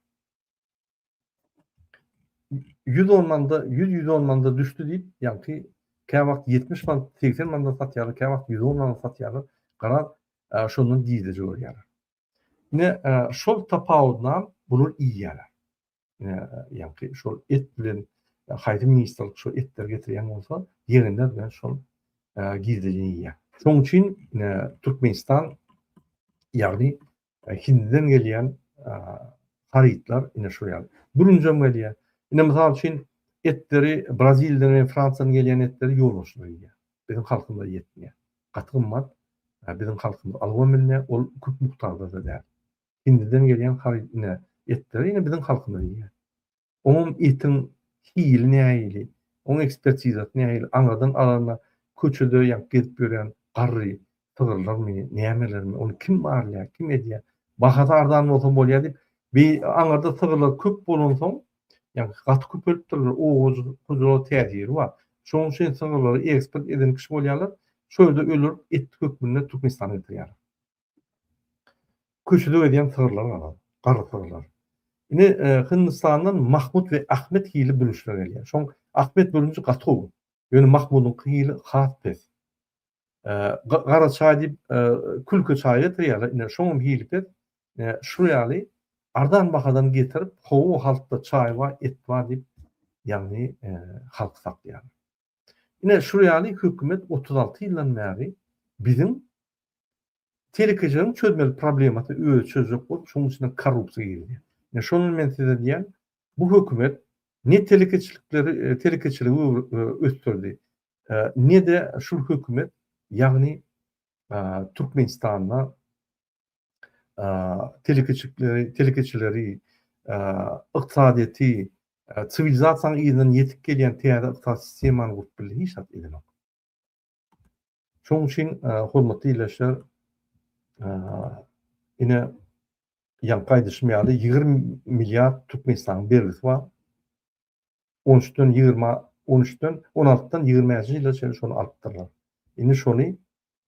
110 manda düştü diýip, ýanky käwagt 70 man, 80 manda satýarlar, käwagt 110 manda satýarlar. Garan şondan diýdi jogýarlar. Ne şol tapawdan bular iýýärler. Ýanky şol et bilen haýdy ministrlik şol etler getirýän bolsa, ýerinde bilen şol gizlejini ýa. Şoň üçin Türkmenistan ýagny Hindiden gelýän harytlar ine şu ýaly. Burunjam gelýär. Ine mysal üçin etleri Braziliýadan we Fransadan gelýän etleri ýol başlaýar. Bizim halkymyza ýetmeýär. Gaty gymmat bizim halkymyz algan bilme, ol köp muktarda da däl. Hindiden gelýän haryt ine etleri ine bizim halkymyza ýetmeýär. Onun etin hili näýili, onun ekspertizat näýili, aňadan alana köçede ýa gedip ýören garry, tygyrlarmy, nämelermi, onu kim barlýar, kim edýär? bahata ardan bolsa bolýar diýip bir aňarda sygyrlar köp bolansoň, ýani gaty köpelip durlar, oğuz, huzur täsiri bar. Şoň üçin sygyrlary eksport eden kişi bolýarlar, şöýde ölür, et kökmünde Türkmenistana getirýär. Köşede ödeýän sygyrlar bar, gara sygyrlar. Ine Hindistandan Mahmud ve Ahmet hili bölüşler gelýär. Şoň Ahmet bölünji gaty. Ýöne Mahmudyň hili has pes. Gara çay diýip külke çay getirýärler. Ine şoň hili pes şurýaly ardan bakadan getirip howu halkda çay var, et var diýip ýagny halk saklaýar. Ine şurýaly hökümet 36 ýyldan bäri bizim telekejanyň çözmeli problematy öýe çözjek bolup, şoň içinde korrupsiýa girdi. Ne şonu men size diýen, bu hökümet ne telekeçiligi östürdi, ne de şu hökümet ýagny Türkmenistanda telekeçileri, ykdysadyety, sivilizasiýanyň ýylyny ýetip gelýän täze ykdysat sistemany gurup bildi hiç hat edemek. Şoň üçin hormatly ýerleşler, ine ýan gaýdyşmaýaly 20 milliard Türkmenistanyň bergisi bar. 13'den 16'dan 20-nji ýylda şonu alypdyrlar. Indi şonu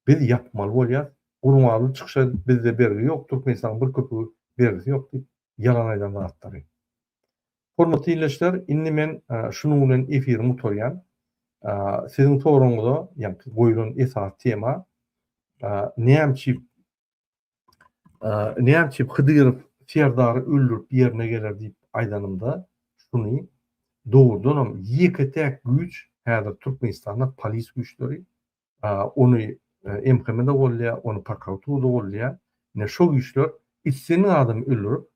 biz yapmaly bolýar. Urmaly çykşa bizde bergi ýok, Türkmenistanyň bir köpügi bergisi ýok diýip ýalan aýdan atdylar. Hormatly ýerleşler, indi men şunuň bilen efirimi utarýan. Siziň soruňyzda, ýani goýulan esas tema Näçip Hydyrow Serdary öldürüp ýerine geler diýip aýdanymda şunu doğrudan ýeke tek güç häzir Türkmenistanda polis güçleri, onu MHM'de bolýar, onu prokuraturada bolýar. Ne şo güçler içseni adam öldürüp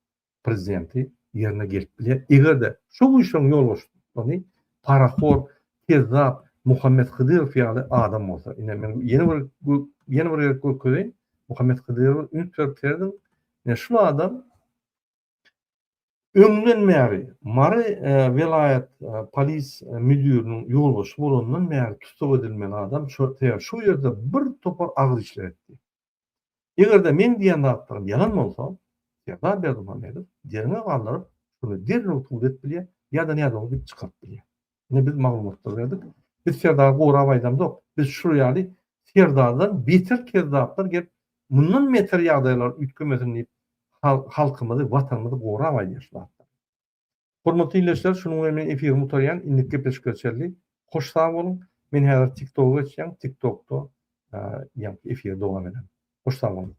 prezidenti ýerine gelip bilýär. Egerde şo güçleriň ýolbaşçysyny paraxor, kezzap Muhammed Hydyrow ýaly adam bolsa, ine men ýene bir gökülen Muhammed Hydyrow ünitlerden ne şu adam ömründen bäri Mary vilayet polis müdüriniň ýolbaşçy bolandan bäri tutup edilmen adam şu ýerde bir topar agyr işler etdi. Egerde men diýen zatlarym ýalan bolsa, ýa-da berdim derine gallaryp şunu derrüw tutup etbilýär, ýa-da näde diýip çykyp bilýär. Ne biz maglumatlar berdik. Biz Serdar Goraw aýdamda, biz şu ýaly Serdardan beter kezzaplar gelip mundan meter ýagdaýlar ütkemesin diýip halkymyzy, watanymyzy goraw aýdýarlar. Hormatly ýerleşler, şunuň bilen efirimi utarýan, indi gepleşikçäli. Hoş sag bolun. Men häzir TikTok'a geçýän, TikTok'da ýa-ni efir dowam eden. Hoş sag bolun.